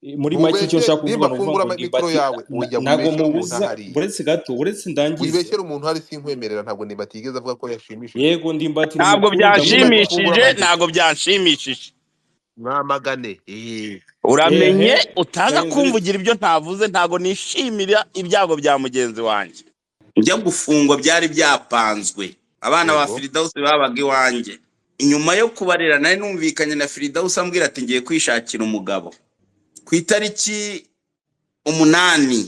muri make icyo ntubeshye nshaka kuvuga nimba ni ukuvuga fungura ngo mikoro yawe oya ntago wibeshyera umuntu mubuza ahari buretse gato buretse ndangize wibeshyera umuntu ahari sinkwemerera ntabwo ndimbati yigeze avuga ko yashimishije yego Ndimbati ni ntabwo mukuru ndimbati ndamwubaha fungura byanshimishije mic ntabwo byanshimishije mwamagane uramenye ehe utaza karenzi kumvugira ibyo ntavuze ntago nishimira ibyago bya mugenzi wanjye njya gufungwa byari byapanzwe abana ba yego Firidausi babaga iwanjye inyuma yo kubarera nari numvikanye na Firidausi ambwira ati ngiye kwishakira umugabo ku itariki 8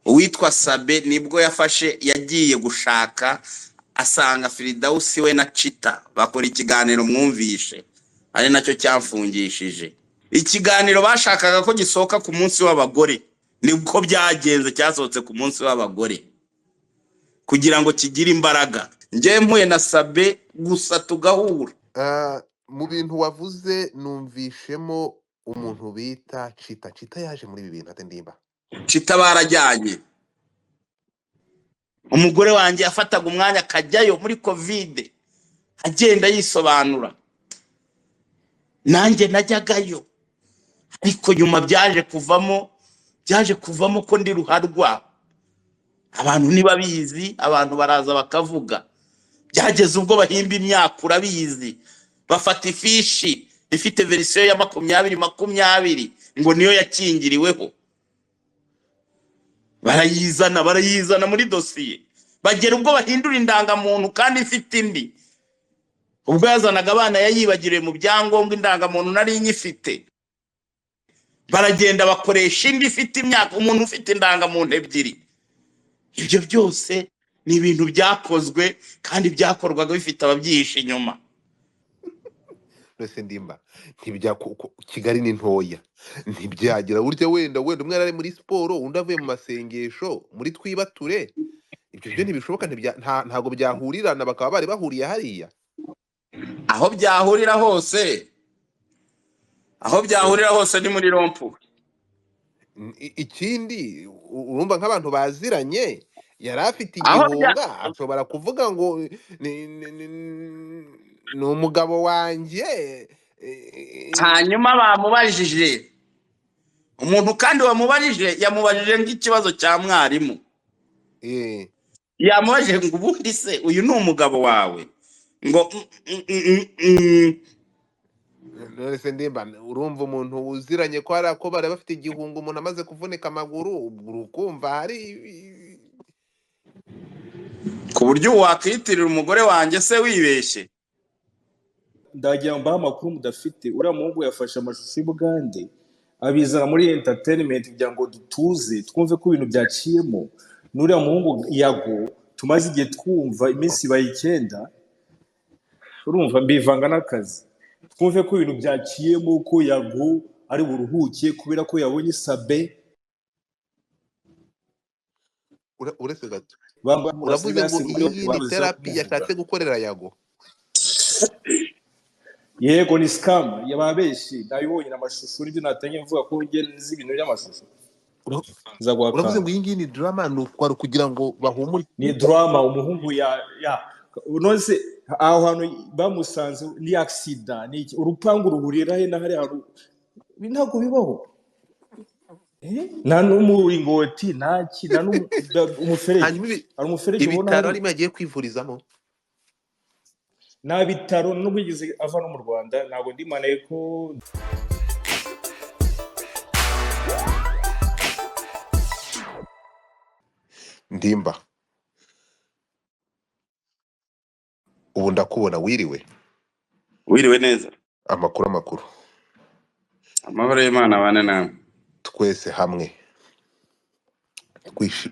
uwitwa Sabe nibwo yagiye gushaka asanga Firidausi we na Chita bakora ikiganiro mwumvishe ari nacyo cyamfungishije ikiganiro bashakaga ko gisohoka ku munsi w'abagore nibwo byagenze cyasohotse ku munsi w'abagore kugira ngo kigire imbaraga njye mpuye na Sabe gusa tugahura mu bintu wavuze numvishemo umuntu bita Chita yaje muri ibi bintu ate ndimba Chita barajyanye umugore wanjye yafataga umwanya akajyayo muri covid agenda yisobanura nanjye najyagayo ariko nyuma byaje kuvamo ko ndi ruharwa abantu nibabizi abantu baraza bakavuga byageze ubwo bahimba imyaka urabizi bafata ifishi ifite verisiyo ya 2020 ngo niyo yakingiriweho barayizana muri dosiye bagera ubwo bahindura indangamuntu kandi ifite indi ubwo yazanaga abana yayibagiriye mu byangombwa indangamuntu nari nyifite baragenda bakoresha indi ifite imyaka umuntu ufite indangamuntu ebyiri ibyo byose ni ibintu byakozwe kandi byakorwaga bifite ababyihishe inyuma nose ndimba Kigali ni ntoya ntibyagira burya wenda umwe ari muri siporo undi avuye mu masengesho muri twibature ibyo byo ntibishoboka ntago byahurirana bakaba bari bahuriye hariya aho byahurira hose ni muri rompu ikindi urumva nk'abantu baziranye yari afite igihunga ashobora kuvuga ngo ni umugabo wanjye hanyuma bamubajije umuntu kandi yamubajije nk'ikibazo cya mwarimu yamubajije ngo ubundi se uyu ni umugabo wawe ngo none ndimba urumva umuntu uziranye ko hari ako bari bafite igihunga umuntu amaze kuvunika amaguru ukumva hari ku buryo wakwitirira umugore wanjye se wibeshye ndagira ngo mbahe amakuru mudafite uriya muhungu yafashe amashusho y'Ubugande abizana muri entertainment kugira ngo dutuze twumve ko ibintu byaciyemo n'uriya muhungu Yago tumaze igihe twumva iminsi ibaye 9 urumva mbivanga n'akazi twumve ko ibintu byaciyemo ko Yago ari buruhuke kubera ko yabonye Sabe uretse gato uravuze ngo iyi ni therapy yashatse gukorera Yago yego ni scam yababeshi nabibonye n'amashusho n'ibyo natangiye mvuga ko nzi ibintu by'amashusho uravuze ngo iyi ni drama n'ukwaro kugira ngo bahumure ni drama umuhungu nose aho hantu bamusanze ni accident ni urupangu ruhurira he na hari ntabwo bibaho nta n'umuringoti ntaki nta n'umuferege hari umuferege ibitaro arimo yagiye kwivurizamo nta bitaro nubwo yigeze ava no mu Rwanda ntabwo ndimanaye ko ndimba ubu ndakubona wiriwe neza amakuru amahoro y'Imana abane namwe twese hamwe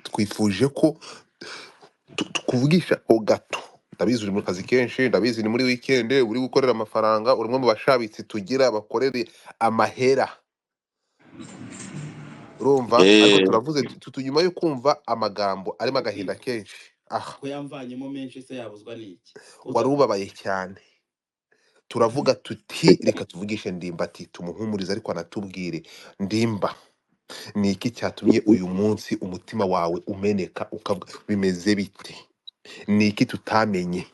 twifuje ko tukuvugisha ho gato ndabizi uri mu kazi kenshi ndabizi ni muri weekend uri gukorera amafaranga urumwe mu bashabitsi tugira bakorere amahera urumva ariko turavuze tunyuma yo kumva amagambo arimo agahinda kenshi ko yamvanyemo menshi se yabuzwa n'iki warubabaye cyane turavuga tuti reka tuvugishe Ndimbati tumuhumurize ariko anatubwire Ndimba ni iki cyatumye uyu munsi umutima wawe umeneka ukavuga bimeze bite ni iki tutamenye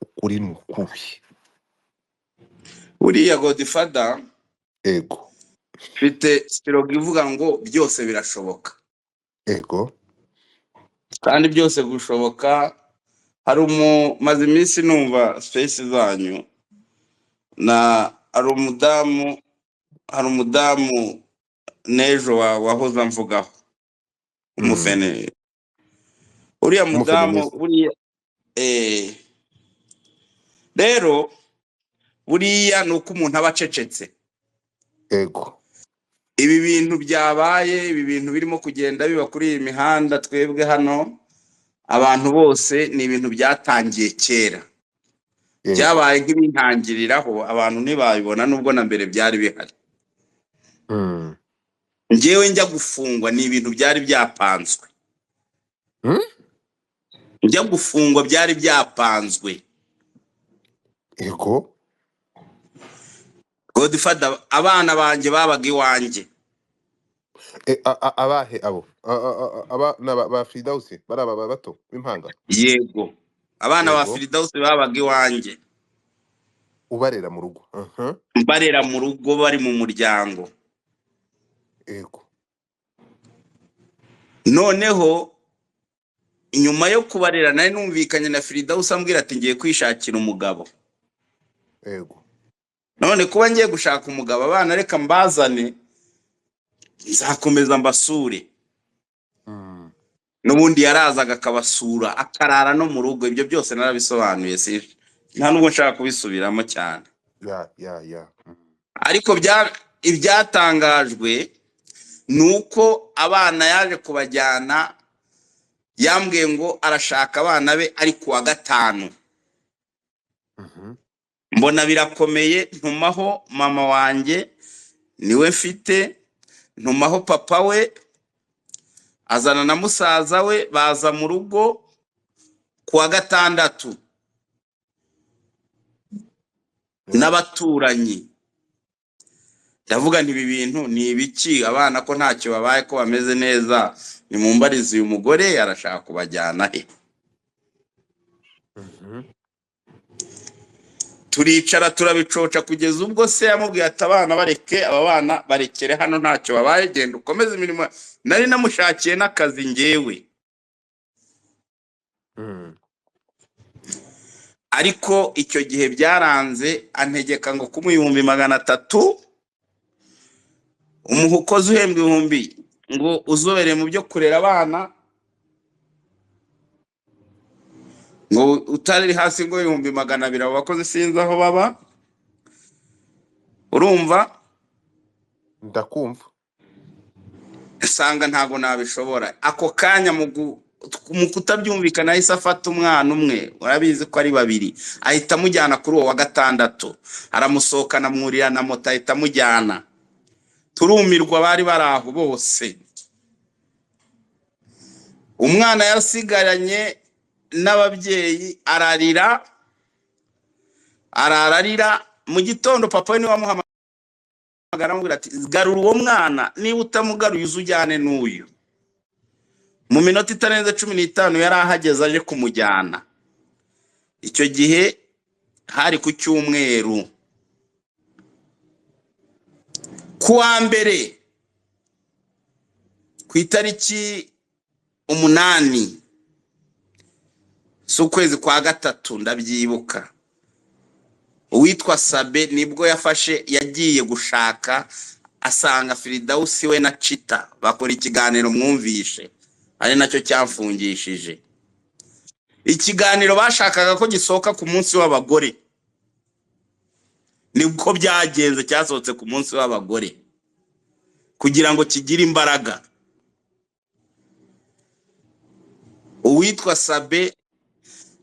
ukuri n'ukubi uriya Godfather ego mfite siroga ivuga ngo byose birashoboka, Ego. kandi byose gushoboka. Hari maze iminsi numva space zanyu na hari umudamu n'ejo wahoze mvugaho umufene. Uriya mudamu Umufeministe. buriya rero buriya ni uko umuntu aba acecetse. Ego. Ibi bintu byabaye, ibi bintu birimo kugenda biba kuri iyi mihanda, twebwe hano abantu bose, ni ibintu byatangiye kera, Ego. byabaye nk'ibintangiriraho, abantu ntibabibona nubwo na mbere byari bihari. Njyewe njya gufungwa ni ibintu byari byapanzwe. Njya gufungwa byari byapanzwe. Ego. Godfather, abana banjye babaga iwanjye. Abahe abo? Aba ba Fidausi baraba bato b'impanga. Yego, abana ba Ego. Firidausi babaga iwanjye. Ubarera mu rugo. Mbarera mu rugo bari mu muryango. Ego. Noneho inyuma yo kubarera nari numvikanye na Firidausi ambwira ati ngiye kwishakira umugabo. Ego. None kuba ngiye gushaka umugabo, abana reka mbazane, nzakomeza mbasure. Nubundi yarazaga akabasura, akarara no mu rugo. Ibyo byose narabisobanuye, nta nubwo nshaka kubisubiramo cyane. Ya. Ariko ibyatangajwe nuko abana yaje kubajyana, yambwiye ngo arashaka abana be ari kuwa gatanu. Mbona birakomeye, ntumaho mama wanjye niwe mfite, ntumaho papa we, azana na musaza we, baza mu rugo kuwa gatandatu n'abaturanyi. Ndavuga nti ibi bintu ni ibiki? Abana ko ntacyo babaye, ko bameze neza, nimumbarize uyu mugore arashaka kubajyana he. Turicara turabicoca kugeza ubwo se yamubwiye ati abana bareke, aba bana barekere hano ntacyo babaye, genda ukomeze imirimo. Nari namushakiye n'akazi njyewe. Ariko icyo gihe byaranze, antegeka ngo kumuha 300,000, umukozi uhembwa 1,000 ngo uzobere mu byo kurera abana, ngo utari hasi ngo 200,000 abo bakozi sinzi aho baba. Urumva? Ndakumva. Sanga ntago nabishobora. Ako kanya mu kutabyumvikana ahise afata umwana umwe, urabizi ko ari 2, ahita amujyana kuri uwo wa gatandatu, aramusohokana mwurira na moto, ahita amujyana. Turumirwa bari baraho bose. Umwana yasigaranye n'ababyeyi, ararira. Mu gitondo papa we niwe wamuhamagara amubwira ati garura uwo mwana, niba utamugaruye uzujyane n'uyu. Mu minota itarenze 15 yari ahageze aje kumujyana. Icyo gihe hari ku cyumweru. Kuwa mbere ku itariki 8 z'ukwezi kwa gatatu, ndabyibuka, uwitwa Sabe nibwo yagiye gushaka, asanga Firidausi we na Chita bakora ikiganiro, mwumvishe, ari nacyo cyamfungishije. Ikiganiro bashakaga ko gisohoka ku munsi w'abagore, nibwo byagenze, cyasohotse ku munsi w'abagore kugira ngo kigire imbaraga. Uwitwa Sabe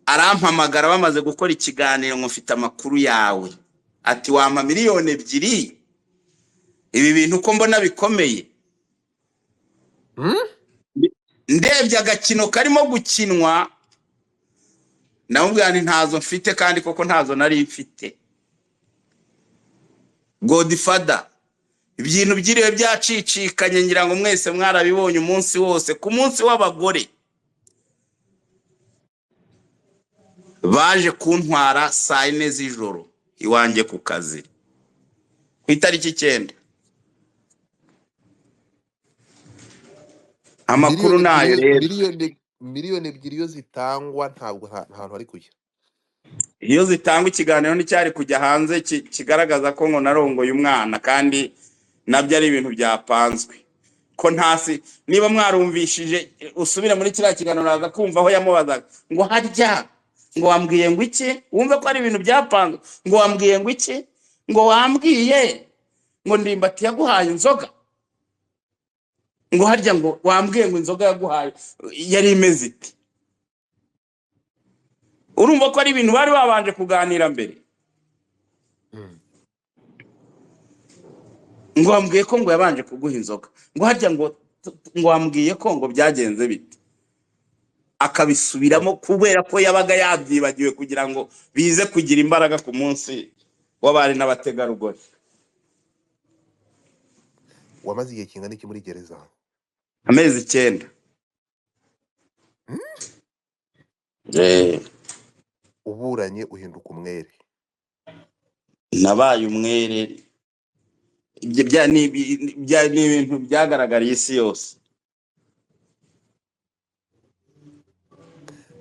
arampamagara bamaze gukora ikiganiro, ngo mfite amakuru yawe, ati wampa 2,000,000. Ibi bintu ko mbona bikomeye. Ndebye agakino karimo gukinwa, namubwira nti ntazo mfite, kandi koko ntazo nari mfite. Godfather, ibintu byiriwe byacicikanye, ngira ngo mwese mwarabibonye umunsi wose. Ku munsi w'abagore baje kuntwara saa 4 z'ijoro iwanjye ku kazi, ku itariki 9. amakuru nayo rero. miliyoni ebyiri iyo zitangwa ntabwo nta hantu hari kujya. Iyo zitangwa ikiganiro n'icyari kujya hanze kigaragaza ko ngo narongoye umwana, kandi nabyo ari ibintu byapanzwe ko ntasi. Niba mwarumvishije usubire muri kiriya kiganiro aza kumva aho yamubazaga ngo harya ngo wambwiye ngo iki, wumve ko ari ibintu byapanzwe. Ngo wambwiye ngo iki, ngo wambwiye ngo Ndimbati yaguhaye inzoga, ngo harya ngo wambwiye ngo inzoga yaguhaye yari imeze iti. Urumva ko ari ibintu bari babanje kuganira mbere. Ngo wambwiye ko ngo yabanje kuguha inzoga, ngo harya ngo wambwiye ko ngo byagenze bite, akabisubiramo kubera ko yabaga yabyibagiwe kugira ngo bize kugira imbaraga ku munsi w'abari n'abategarugori. Wamaze igihe kingana iki muri gereza? Amezi 9. Uburanye uhinduka umwere? Nabaye umwere. Ibyo ni ibintu byagaragariye isi yose.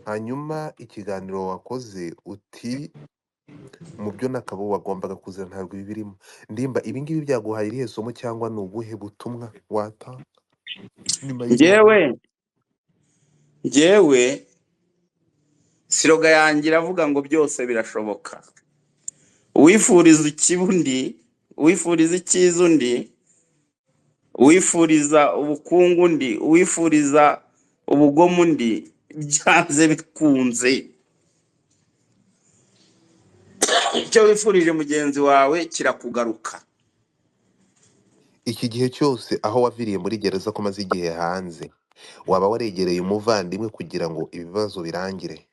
Hanyuma ikiganiro wakoze uti mu byo nakabo wagombaga kuzira ntabwo ibi birimo. Ndimba ibi ngibi byaguhaye irihe somo cyangwa ni ubuhe butumwa watanga nyuma y'ibyo? Njyewe siroga yanjye iravuga ngo byose birashoboka. Uwifuriza ikibundi, uwifuriza icyiza undi, uwifuriza ubukungu undi, uwifuriza ubugomu undi, byanze bikunze icyo wifurije mugenzi wawe kirakugaruka. Iki gihe cyose aho waviriye muri gereza ko maze igihe hanze, waba waregereye umuvandimwe kugira ngo ibibazo birangire?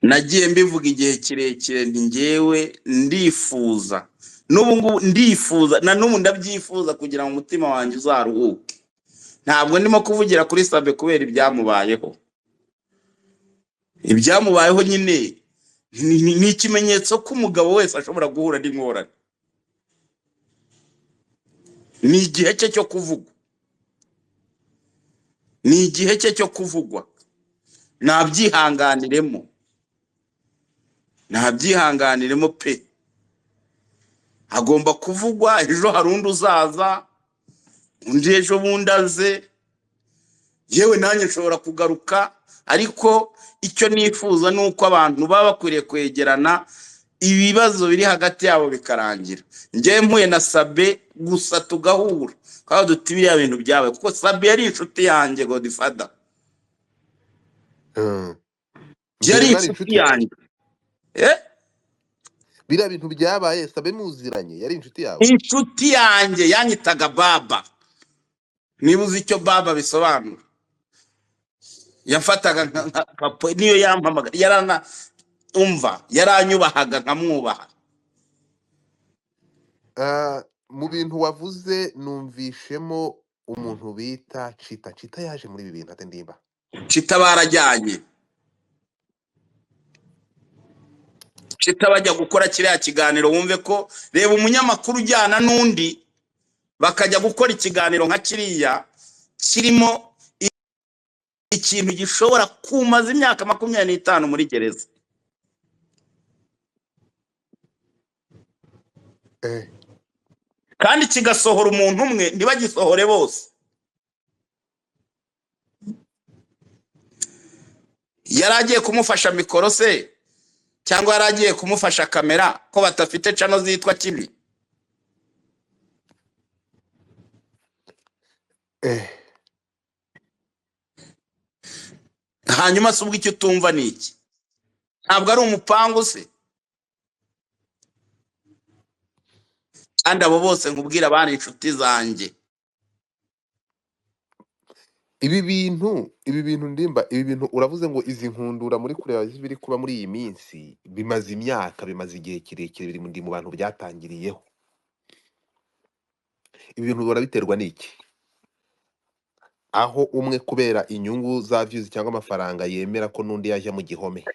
Nagiye mbivuga igihe kirekire nti njyewe ndifuza, n'ubu ngubu ndifuza, na n'ubu ndabyifuza kugira ngo umutima wanjye uzaruhuke. Ntabwo ndimo kuvugira kuri Sabe kubera ibyamubayeho. Ibyamubayeho nyine ni ikimenyetso ko umugabo wese ashobora guhura n'ingorane. Ni igihe cye cyo kuvugwa, ni igihe cye cyo kuvugwa. Nabyihanganiremo, nabyihanganiremo pe. Agomba kuvugwa. Ejo hari undi uzaza, undi ejo bundi aze, yewe nanjye nshobora kugaruka. Ariko icyo nifuza ni uko abantu baba bakwiriye kwegerana, ibibazo biri hagati yabo bikarangira. Njyewe mpuye na Sabe gusa tugahura, kandi duti biriya bintu byawe, kuko Sabe yari inshuti yanjye Godfather. Yari inshuti yanjye. Biriya bintu byabaye Sabe muziranye yari inshuti yawe? Inshuti yanjye yanyitaga baba. Niba uzi icyo baba bisobanura. Yafataga nka papa, niyo yampamaga yaranyubahaga nkamwubaha. Mu bintu wavuze numvishemo umuntu bita Chita. Chita yaje muri ibi bintu ate Ndimba? Chita barajyanye. Chita bajya gukora kiriya kiganiro, wumve ko reba umunyamakuru ujyana n'undi bakajya gukora ikiganiro nka kiriya kirimo ikintu gishobora kumaza imyaka 25 muri gereza. Kandi kigasohora umuntu umwe, ntibagisohore bose. Yaragiye kumufasha mikoro se cyangwa yaragiye kumufasha kamera ko batafite channel zitwa kibi? Hanyuma subwo icyo tumva niki? Ntabwo ari umupango se? Kandi abo bose nkubwira abana inshuti zanjye. Ibi bintu Ndimba, ibi bintu uravuze ngo izi nkundura muri kureba zibiri kuba muri iyi minsi bimaze imyaka, bimaze igihe kirekire, biri mu bantu byatangiriyeho. Ibi bintu barabiterwa n'iki? Aho umwe kubera inyungu za views cyangwa amafaranga yemera ko nundi yajya mu gihome?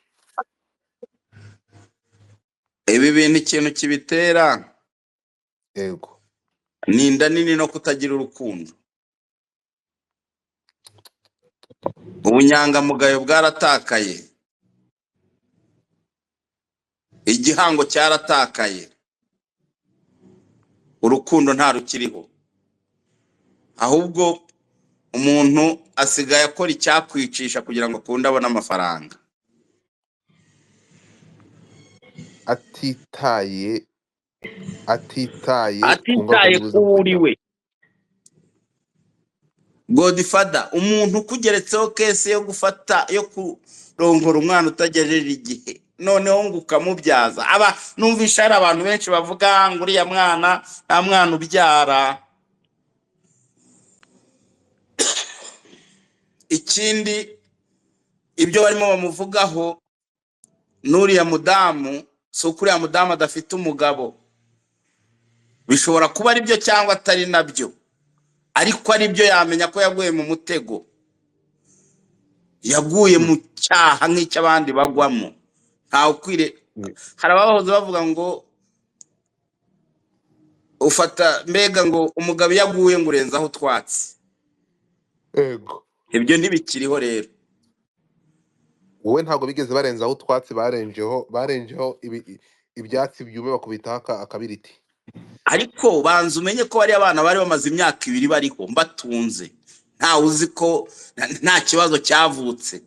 Ibi bintu ikintu kibitera Yego ni inda nini no kutagira urukundo. ubunyangamugayo bwaratakaye, igihango cyaratakaye, urukundo nta rukiriho, ahubwo umuntu asigaye akora icyakwicisha kugira ngo akunde abone amafaranga. atitaye ku ngaruka atitaye zibuze kuri kukugeraho. we. Godfather, umuntu ukugeretseho kese yo kurongora umwana utagejeje igihe, noneho ngo ukamubyaza. Numvisha hari abantu benshi bavuga ngo uriya mwana nta mwana ubyara. Ikindi, ibyo barimo bamuvugaho n'uriya mudamu, si uko uriya mudamu adafite umugabo. Bishobora kuba ari byo cyangwa atari nabyo, ariko ari byo yamenya ko yaguye mu mutego, yaguye mu cyaha nk'icy'abandi bagwamo. Ntawe ukwiriye. Hari abahoze bavuga ngo ufata mbega ngo umugabo yaguye ngo urenzaho utwatsi. Ego. Ibyo ntibikiriho rero. Wowe ntabwo bigeze barenzaho utwatsi, barenjeho ibyatsi byume bakubitaho akabiriti. Ariko banza umenye ko bari abana bari bamaze imyaka 2 bariho mbatunze, ntawe uzi ko nta kibazo cyavutse.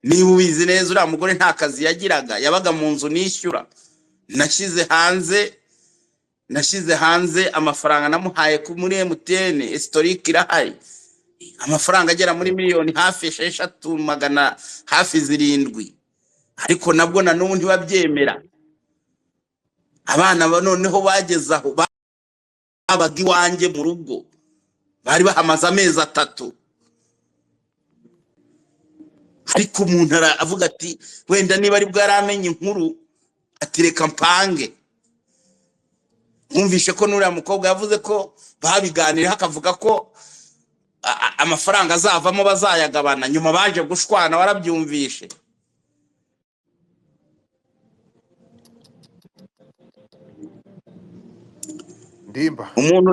Niba ubizi neza uriya mugore nta kazi yagiraga, yabaga mu nzu nishyura. Nashyize hanze amafaranga namuhaye muri MTN, historique irahari, amafaranga agera muri miliyoni hafi 600 hafi 7. Ariko nabwo na n'ubu ntibabyemera. Abana noneho bageze aho babaga iwanjye mu rugo, bari bahamaze amezi 3. Ariko umuntu avuga ati wenda niba ari bwaramenye inkuru ati reka mpange. Mwumvishe ko n'uriya mukobwa yavuze ko babiganira, akavuga ko amafaranga azavamo bazayagabana, nyuma baje gushwana. Warabyumvishe? Ndimba Umuntu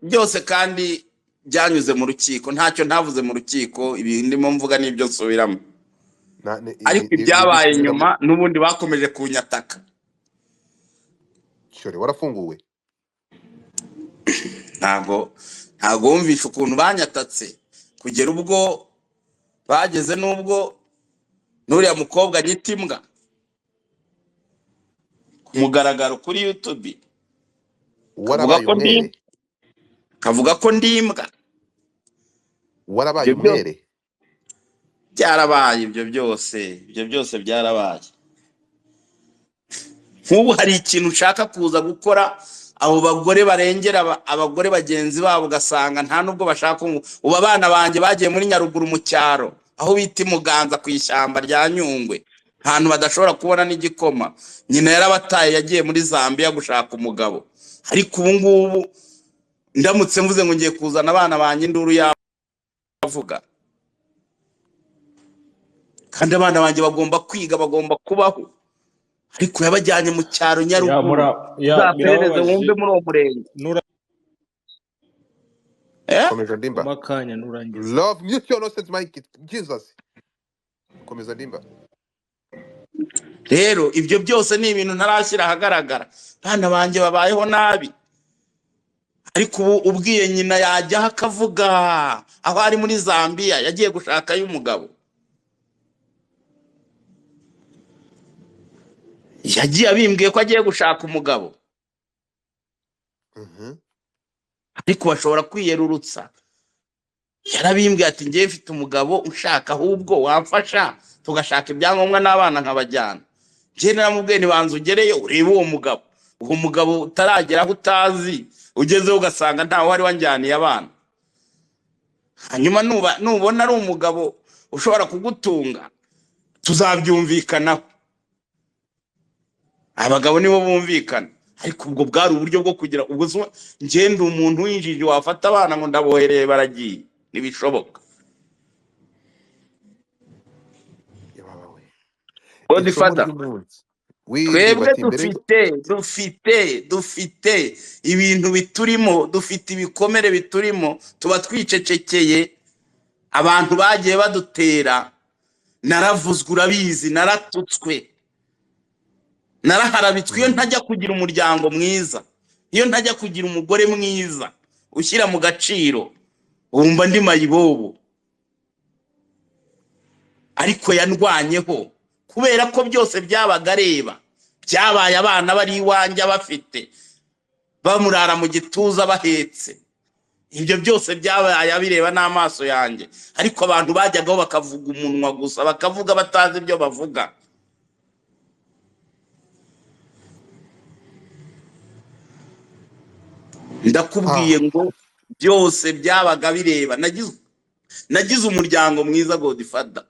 byose kandi byanyuze mu rukiko, ntacyo ntavuze mu rukiko. Ibi ndimo mvuga n'ibyo nsubiramo, ariko ibyabaye nyuma n'ubundi bakomeje kunyataka. Cyore warafunguwe? Ntago wumvishe ukuntu banyatatse, kugera ubwo bageze n'ubwo n'uriya mukobwa nyita imbwa ku mugaragaro kuri YouTube. Warabaye umwere? Kavuga ko ndi imbwa. Warabaye umwere? Byarabaye ibyo byose byarabaye. Nk'ubu hari ikintu ushaka kuza gukora, abo bagore barengera abagore bagenzi babo, ugasanga nta nubwo bashaka. Ubu abana banjye bagiye muri Nyaruguru mu cyaro, aho bita Muganza ku ishyamba rya Nyungwe, ahantu badashobora kubona n'igikoma. Nyina yarabataye, yagiye muri Zambia gushaka umugabo. Ariko ubu ngubu ndamutse mvuze ngo ngiye kuzana abana banjye, induru yavuga. Kandi abana banjye bagomba kwiga, bagomba kubaho. Ariko yabajyanye mu cyaro Nyaruguru, zaperereze wumve muri uwo murenge. Komeza Ndimba. Makanya nurangiza. Love mute your nonsense Mike. Jesus. Komeza Ndimba. Rero ibyo byose ni ibintu ntarashyira ahagaragara. Bana banjye babayeho nabi, ariko ubu ubwiye nyina yajyaho akavuga aho ari muri Zambia yagiye gushakayo umugabo. Yagiye abimbwiye ko agiye gushaka umugabo. Ariko bashobora kwiyerurutsa. Yarabimbwiye ati ngiye mfite umugabo ushaka, ahubwo wamfasha tugashaka ibyangombwa n'abana nkabajyana. Nje naramubwiye nibanze ugereyo urebe uwo mugabo. Uwo mugabo utaragera aho utazi, ugezeho ugasanga ntawe wari wanjyaniye abana. Hanyuma nubona ari umugabo ushobora kugutunga, tuzabyumvikanaho. Abagabo nibo bumvikana. Ariko ubwo bwari uburyo bwo kugira ubwo ngende umuntu winjije wafata abana ngo ndabohereye baragiye. Nibishoboka. Godfather, twebwe dufite ibintu biturimo, dufite ibikomere biturimo, tuba twicecekeye. abantu bagiye badutera, naravuzwe urabizi, naratutswe, naraharabitswe. Iyo ntajya kugira umuryango mwiza, iyo ntajya kugira umugore mwiza ushyira mu gaciro, wumva ndi mayibobo. Ariko yandwanyeho kubera ko byose byabaga areba, byabaye abana bari iwanjye bafite, bamurara mu gituza bahetse. Ibyo byose byabaye abireba n'amaso yanjye, ariko abantu bajyagaho bakavuga umunwa gusa, bakavuga batazi ibyo bavuga. Ndakubwiye ngo byose byabaga bireba. Nagize umuryango mwiza Godfather.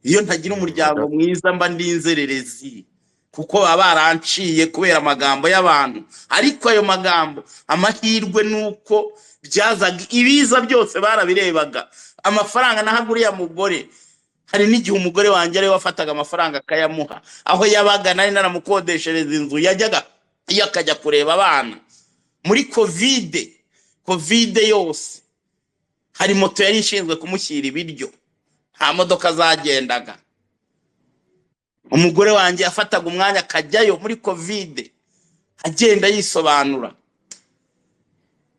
Iyo ntagira umuryango mwiza mba ndi inzererezi, kuko baba baranciye kubera amagambo y'abantu. Ariko ayo magambo, amahirwe nuko byazaga, ibiza byose barabirebaga. Amafaranga nahaguriye mugore, hari n'igihe umugore wanjye ari wafataga amafaranga akayamuha, aho yabaga nari naramukodeshereza inzu, yajyaga iyo akajya kureba abana. Muri covid yose hari moto yari ishinzwe kumushyira ibiryo, nta modoka zagendaga. Umugore wanjye yafataga umwanya akajyayo muri covid, agenda yisobanura,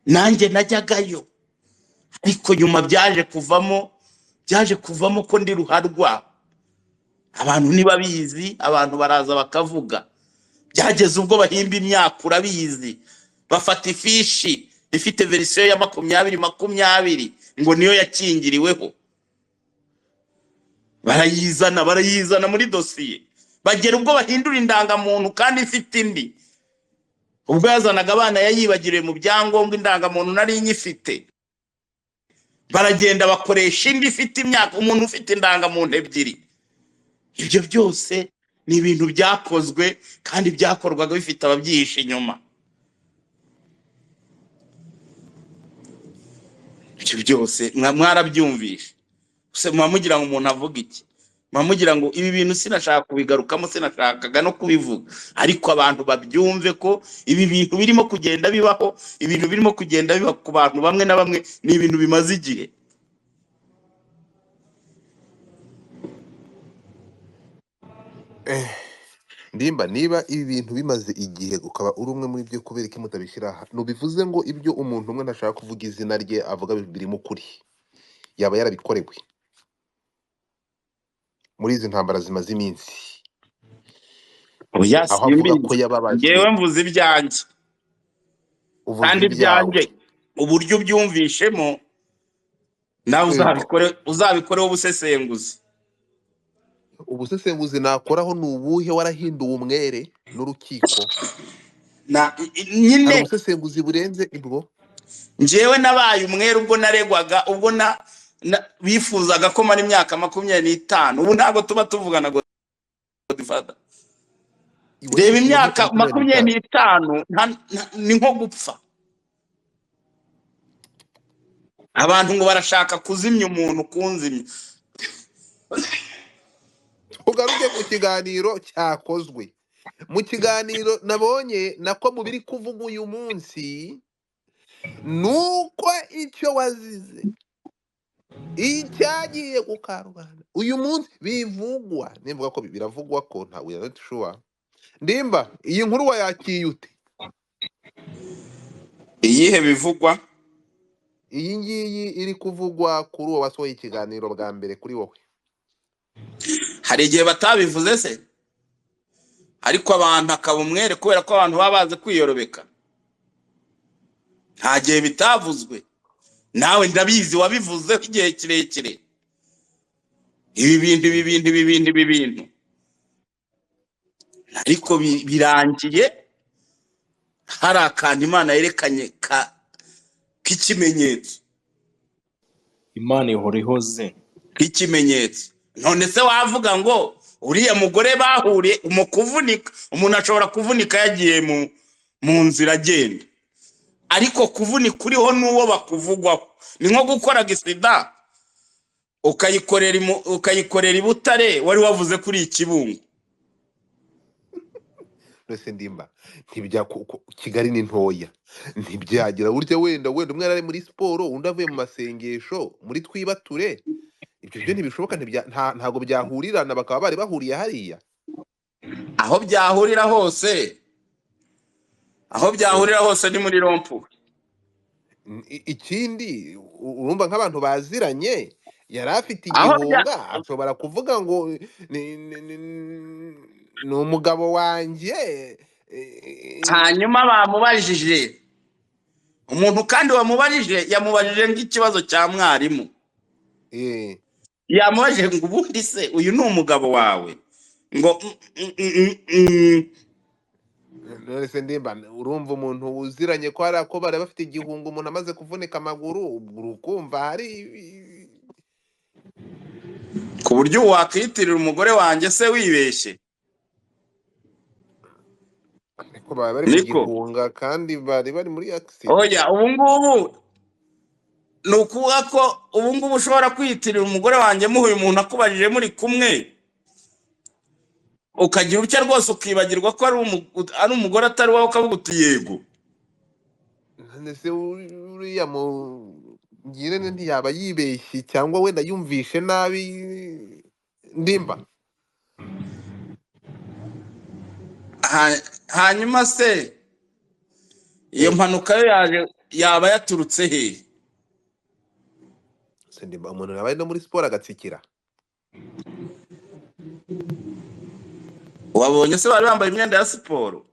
nanjye najyagayo. Ariko nyuma byaje kuvamo ko ndi ruharwa. Abantu nibabizi, abantu baraza bakavuga. Byageze ubwo bahimba imyaka, urabizi, bafata ifishi ifite verisiyo ya 2020 ngo niyo yakingiriweho, barayizana muri dosiye. Bagera ubwo bahindura indangamuntu kandi ifite indi. Ubwo yazanaga abana yayibagiriye mu byangombwa, indangamuntu nari nyifite. Baragenda bakoresha indi ifite imyaka, umuntu ufite indangamuntu ebyiri. Ibyo byose ni ibintu byakozwe kandi byakorwaga bifite ababyihishe inyuma. Ibyo byose mwarabyumvishe. Mugira ngo umuntu avuga iki? Mugira ngo ibi bintu sinashaka kubigarukamo, sinashakaga no kubivuga, ariko abantu babyumve ko ibi bintu birimo kugenda bibaho, ibintu birimo kugenda biba ku bantu bamwe na bamwe, ni ibintu bimaze igihe. Ndimba, niba ibi bintu bimaze igihe ukaba uri umwe muri byo, kubera iki mutabishyira nubivuze ngo ibyo umuntu umwe ntashaka kuvuga izina rye avuga birimo ukuri, yaba yarabikorewe muri izi ntambara zimaze iminsi, Oya, aho avuga ko simbizi. yababajwe. Ngewe mvuze ibyanjye, Uvuze kandi ibyawe. ibyanjye uburyo ubyumvishemo nawe uzabikoreho ubusesenguzi. Ubusesenguzi nakoraho ni ubuhe? Warahinduwe umwere n'urukiko? Hari Nyine ubusesenguzi burenze ibwo? ngewe nabaye umwere ubwo naregwaga, ubwo bifuzaga ko mara imyaka 25. Ubu ntabwo tuba tuvugana Godfather. Reba imyaka 25 ni nko gupfa. Abantu ngo barashaka kuzimya umuntu kunzimya. Ugaruke ku kiganiro cyakozwe. Mu kiganiro nabonye nako mu biri kuvuga uyu munsi, nuko icyo wazize icyagiye ku karubanda uyu munsi bivugwa, nimvuga ko biravugwa ko nta we not sure. Ndimba, iyi nkuru wayakiye ute? Iyihe bivugwa? Iyi ngiyi iri kuvugwa kuri uwo wasohoye ikiganiro bwa mbere kuri wowe. Hari igihe batabivuze se, ariko abantu akaba umwere kubera ko abantu baba bazi kwiyorobeka. Nta gihe bitavuzwe. Nawe ndabizi wabivuze igihe kirekire. Ibi bintu ariko birangiye hari akantu Imana yerekanye k'ikimenyetso. Imana ihora ihoze. K'ikimenyetso. None se wavuga ngo uriya mugore bahuriye mu kuvunika? Umuntu ashobora kuvunika yagiye mu nzira agenda, ariko kuvunika uriho n'uwo bakuvugwaho. Ni nko gukora gisida ukayikorera i Butare, wari wavuze kuri Ikibungo. nose ndimba Kigali ni ntoya, ntibyagira burya wenda umwe ari muri siporo undi avuye mu masengesho muri twibature, ibyo byo ntibishoboka, ntago byahurirana bakaba bari bahuriye hariya. aho byahurira hose ni muri rompu. Ikindi urumva nk'abantu baziranye yari afite aho bya igihunga, ashobora kuvuga ngo ni umugabo wanjye. hanyuma bamubajije umuntu kandi wamubajije yamubajije nk'ikibazo cya mwarimu, yamubajije ngo ubundi se uyu ni umugabo wawe, ngo none se ndimba urumva umuntu uziranye ko hari ako bari bafite igihunga, umuntu amaze kuvunika amaguru urukumva hari ku buryo wakwitirira umugore wanjye se wibeshye. ariko bari bari mu gihunga kandi bari muri accident. Oya, ubu ngubu ni ukuvuga ko ubu ngubu ushobora kwiyitirira umugore wanjye muhuye umuntu akubajije muri kumwe, ukagira utya rwose ukibagirwa ko ari umugore atari wawe, ukavuga uti yego. Ese uriya ngirente ntiyaba yibeshye cyangwa wenda yumvishe nabi ndimba? Hanyuma se iyo mpanuka yo yaba yaturutse he? Se ndimba umuntu yabaye no muri siporo agatsikira. Wabonye se bari bambaye imyenda ya siporo?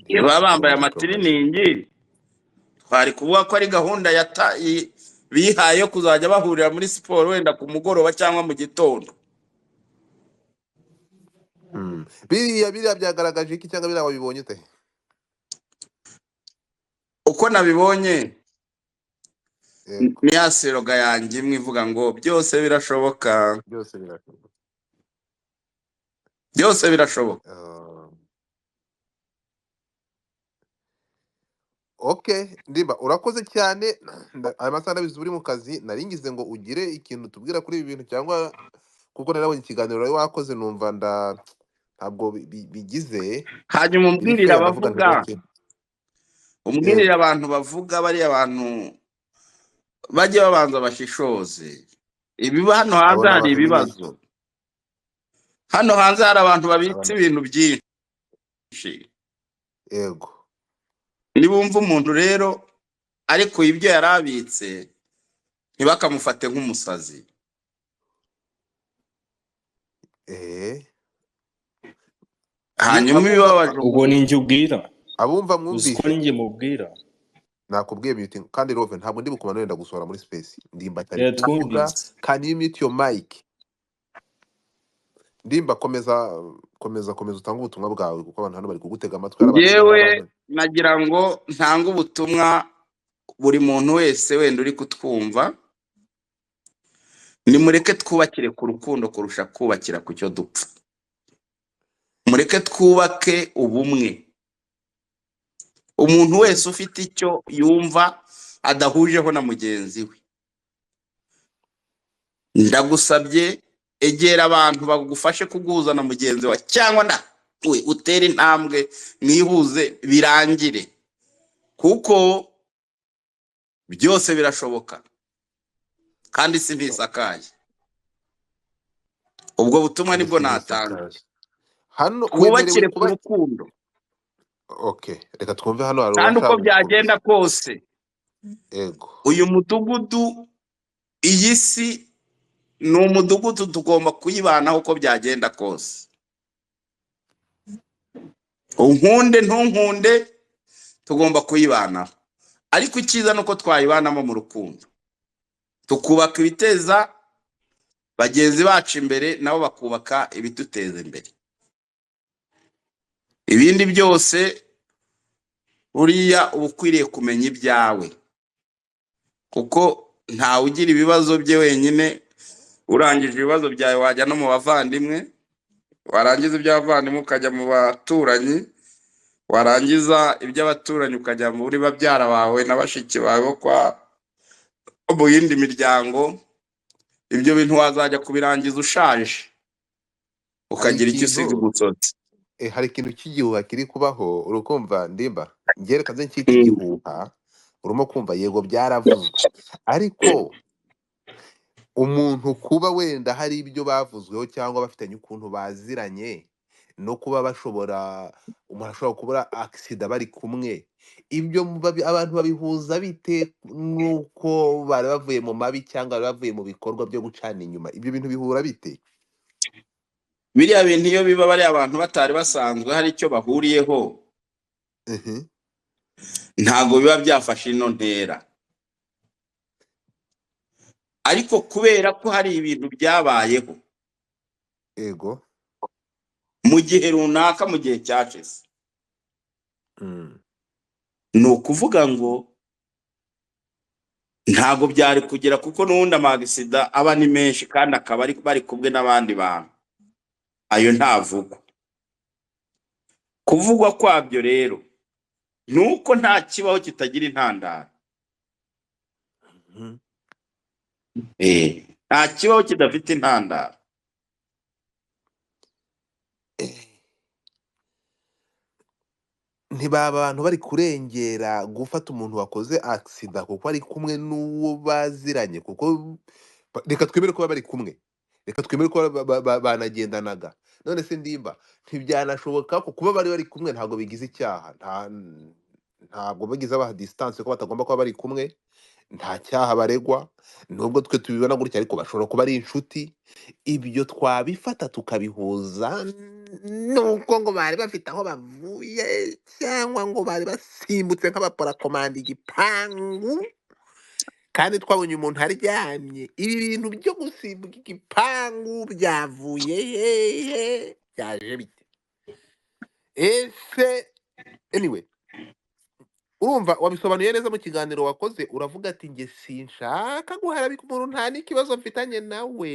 Iyo baba bambaye amatiriningi twari kuvuga ko ari gahunda bihaye yo kuzajya bahurira muri siporo wenda ku mugoroba cyangwa mu gitondo. Biriya byagaragaje iki cyangwa biriya wabibonye ute? Uko nabibonye ni ya seroga yanjye imwe ivuga ngo byose birashoboka. Byose birashoboka. Okay, ndimba urakoze cyane. Aya masaha ndabizi uri mu kazi, naringize ngo ugire ikintu tubwira kuri ibi bintu, cyangwa kuko narabonye ikiganiro wari wakoze numva ntabwo bigize. Hanyuma umbwirira abavuga, umbwirira abantu bavuga, bari abantu bajye babanza bashishoze. Hano hanze hari ibibazo, hano hanze hari abantu babitse ibintu byinshi. Yego, nibumva umuntu rero ariko ibyo yarabitse ntibakamufate nk'umusazi. Hanyuma ibibabaje ubwo ninjye ubwira, abumva mwumvise uko ninjye mubwira. nakubwiye mute kandi Rove ntabwo ndi bukumana wenda gusohora muri space ndimba cyane kuvuga. Can you mute your mic? Ndimba komeza utanga ubutumwa bwawe kuko abantu hano bari kugutega amatwi. Yewe nagira ngo ntanga ubutumwa buri muntu wese wenda uri kutwumva, nimureke twubakire ku rukundo kurusha kubakira ku cyo dupfa. Mureke twubake ubumwe. Umuntu wese ufite icyo yumva adahujeho na mugenzi we, ndagusabye egera abantu bagufashe kuguhuza na mugenzi wawe, cyangwa we utere intambwe mwihuze birangire, kuko byose birashoboka kandi isi ntisakaye. Ubwo butumwa nibwo natanga. Hano Kubakire ku rukundo. Okay, reka twumve hano hari kandi uko byagenda kose. Yego, uyu mudugudu, iyi si ni umudugudu tugomba kuyibanaho uko byagenda kose. Unkunde ntunkunde tugomba kuyibanaho, ariko icyiza nuko twayibanamo mu rukundo, tukubaka ibiteza bagenzi bacu imbere, nabo bakubaka ibiduteza imbere. Ibindi byose uriya uba ukwiriye kumenya ibyawe, kuko ntawe ugira ibibazo bye wenyine. Urangije ibibazo byawe wajya no mu bavandimwe, warangiza iby'abavandimwe ukajya mu baturanyi, warangiza iby'abaturanyi ukajya muri babyara bawe na bashiki bawe kwa mu yindi miryango. Ibyo bintu wazajya kubirangiza ushaje. hari ukagira icyo usiga ikintu umusotsi. hari ikintu cy'igihuha kiri kubaho urukumva ndimba ngereka nze ncyita Mm. igihuha urimo kumva yego byaravuzwe ariko umuntu kuba wenda hari ibyo bavuzweho cyangwa bafitanye ukuntu baziranye no kuba bashobora umuntu ashobora kubura agisida bari kumwe ibyo abantu babihuza bite n'uko bari bavuye mu mabi cyangwa bari bavuye mu bikorwa byo gucana inyuma ibyo bintu bihura bite? Biriya bintu iyo biba bari abantu batari basanzwe hari icyo bahuriyeho, Mhm. ntago biba byafashe ino ntera. Ariko kubera ko hari ibintu byabayeho Ego. mu gihe runaka, mu gihe cyashize, Mm. ni ukuvuga ngo ntago byari kugera, kuko n'ubundi amagisida aba ni menshi kandi akaba bari kumwe n'abandi bantu, ayo ntavugwa. Kuvugwa kwabyo rero ni uko nta kibaho kitagira intandaro. Mhm. Nta kibaho kidafite intandaro. Ntibaba abantu bari kurengera gufata umuntu wakoze agisida kuko ari kumwe n'uwo baziranye kuko reka twemere ko baba bari kumwe reka twemere ko banagendanaga none se ndimba ntibyanashoboka ko kuba bari kumwe ntabwo bigize icyaha ntabwo bagize abaha disitanse ko batagomba kuba bari kumwe nta cyaha baregwa nubwo twe tubibona gutya ariko bashobora kuba ari inshuti ibyo twabifata tukabihuza nuko ngo bari bafite aho bavuye cyangwa ngo bari basimbutse nk'abaparakomanda igipangu kandi twabonye umuntu aryamye ibi bintu byo gusimbuka igipangu byavuye hehe byaje bite ese anyway urumva wabisobanuye neza mu kiganiro wakoze uravuga ati nge sinshaka guharabika umuntu nta n'ikibazo mfitanye nawe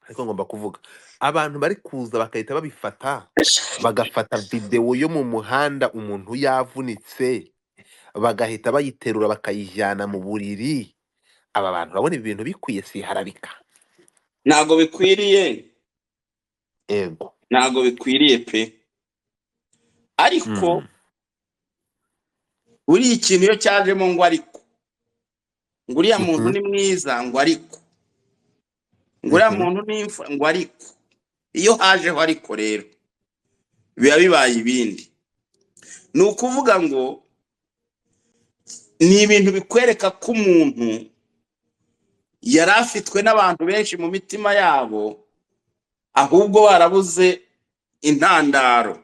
ariko ngomba kuvuga abantu bari kuza bagahita babifata bagafata videwo yo mu muhanda umuntu yavunitse bagahita bayiterura bakayijyana mu buriri aba bantu urabona ibi bintu bikwiye siharabika Ntago bikwiriye, ego ntago bikwiriye pe. Ariko buriya ikintu iyo cyajemo ngo ariko ngo uriya muntu ni mwiza ngo ariko ngo uriya muntu ni imfura ngo ariko, iyo hajeho ariko rero biba bibaye ibindi. Ni ukuvuga ngo ni ibintu bikwereka ko umuntu yari afitwe n'abantu benshi mu mitima yabo, ahubwo barabuze intandaro,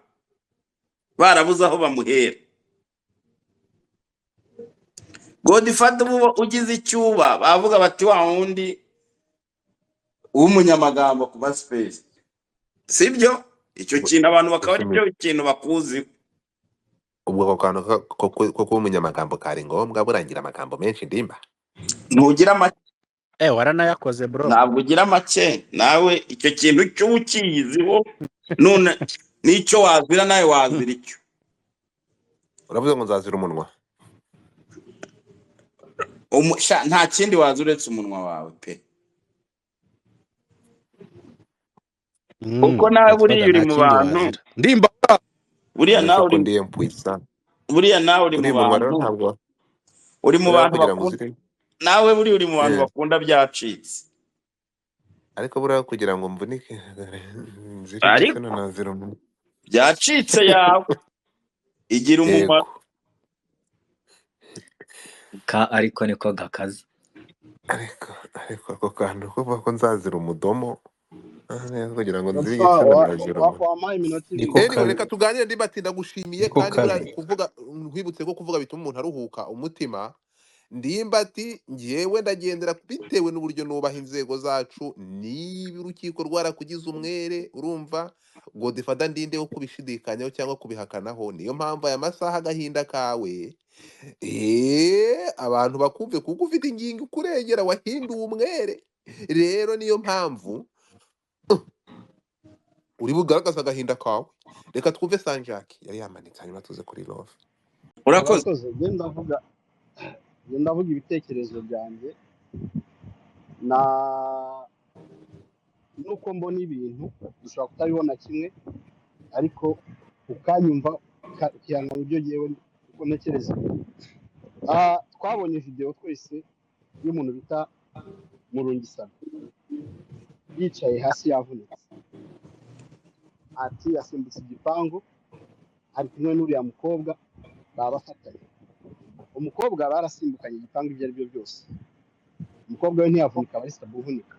barabuze aho bamuhera. Godfather ubu ugize icyuba bavuga bati wa wundi w'umunyamagambo ku space, sibyo? Icyo kintu abantu bakaba ari cyo kintu bakuzi. ubwo ako kantu ko kuba umunyamagambo kari ngombwa burangira amagambo menshi ndimba Ntugira make, waranayakoze bro. ntabwo ugira make nawe. Icyo kintu cy'ukiyiziho none n'icyo wazira nawe wazira icyo. uravuze ngo nzazira umunwa Nta kindi waza uretse umunwa wawe pe, kuko nawe buriya uri mu bantu, Ndimba buriya nawe uri, ndiye mpwisa buriya nawe uri mu umunwa rero bantu, ntabwo uri mu bantu kugira ngo bakunda, uzire nawe buriya uri mu bantu bakunda byacitse. ariko buriya kugira ngo mvunike nzire Ariko igitsina nazira umunwa byacitse yawe igira umumaro. ariko niko gakaza. ariko ako kantu kuvuga ko nzazira umudomo kugira ngo nzire igitsina nazira umunwa wampaye iminota ibiri niko anyway kazi reka tuganire ndimba ati ndagushimiye niko kandi buriya kazi kuvuga nkwibutse ko kuvuga bituma umuntu aruhuka umutima ndimba ati njyewe ndagendera bitewe n'uburyo nubaha inzego zacu niba urukiko rwarakugize umwere urumva Godfather ndinde wo kubishidikanyaho cyangwa kubihakanaho niyo mpamvu aya masaha agahinda kawe abantu bakumve kuko ufite ingingo ikurengera wahinduwe umwere rero niyo mpamvu uri bugaragaza agahinda kawe reka twumve Sanjaki yari yamanitse hanyuma tuze kuri Love. Urakoze. urakoze genda ndavuga ibitekerezo byanjye na nuko mbona ibintu dushobora kutabibona kimwe ariko ukanyumva ukihangana ibyo ngewe uko ntekereza. Twabonye video twese y'umuntu bita Murungisana yicaye hasi yavunitse, ati yasimbutse igipangu ari kumwe n'uriya mukobwa babafatanye. Umukobwa barasimbukanye igipangu ibyo ari byo byose, umukobwa we ntiyavunika, barisa guhunika.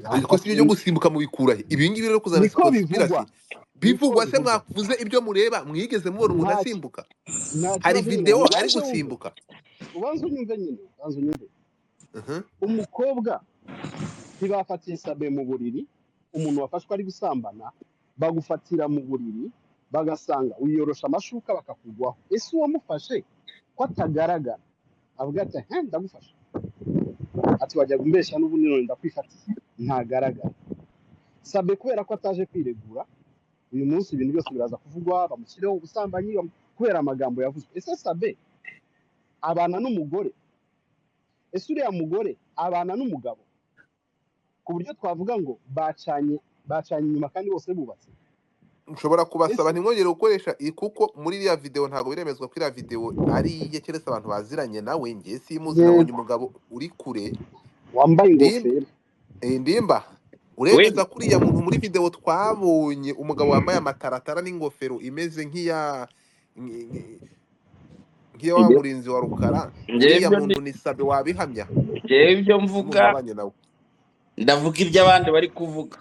ariko si byo gusimbuka mu bikurahe ibi ngibi rero kuzana Niko bivugwa, conspiracy bivugwa se mwavuze ibyo mureba mwigeze mubona umuntu asimbuka hari video ari gusimbuka ubanza unyumve nyine, ubanza unyumve. Umukobwa ntibafatiye Sabe mu buriri, umuntu wafashwe ari gusambana bagufatira mu buriri bagasanga wiyorosha amashuka bakakugwaho. Ese uwamufashe ko atagaragara avuga ati ndagufasha, ati wajya gumbesha n'ubundi none ndakwifatiye, ntagaragara. Sabe kubera ko ataje kwiregura uyu munsi ibintu byose biraza kuvugwa, bamushyireho ubusambanyi kubera amagambo yavuzwe. Ese Sabe abana n'umugore? Ese uriya mugore abana n'umugabo ku buryo twavuga ngo bacanye inyuma kandi bose bubatse? nshobora kubasaba ntimwongere gukoresha kuko muri iriya video ntabwo biremezwa ko iriya video ari iye keretse abantu baziranye nawe. Ngiye simuzi, nabonye umugabo uri kure wambaye ingofero. Ndimba uremeza kuriya muntu muri video twabonye umugabo wambaye amataratara n'ingofero imeze nk'iya wa murinzi wa Rukara. Uriya muntu ni Sabe wabihamya? Ngewe ibyo mvuga ndavuga ibyo abandi bari kuvuga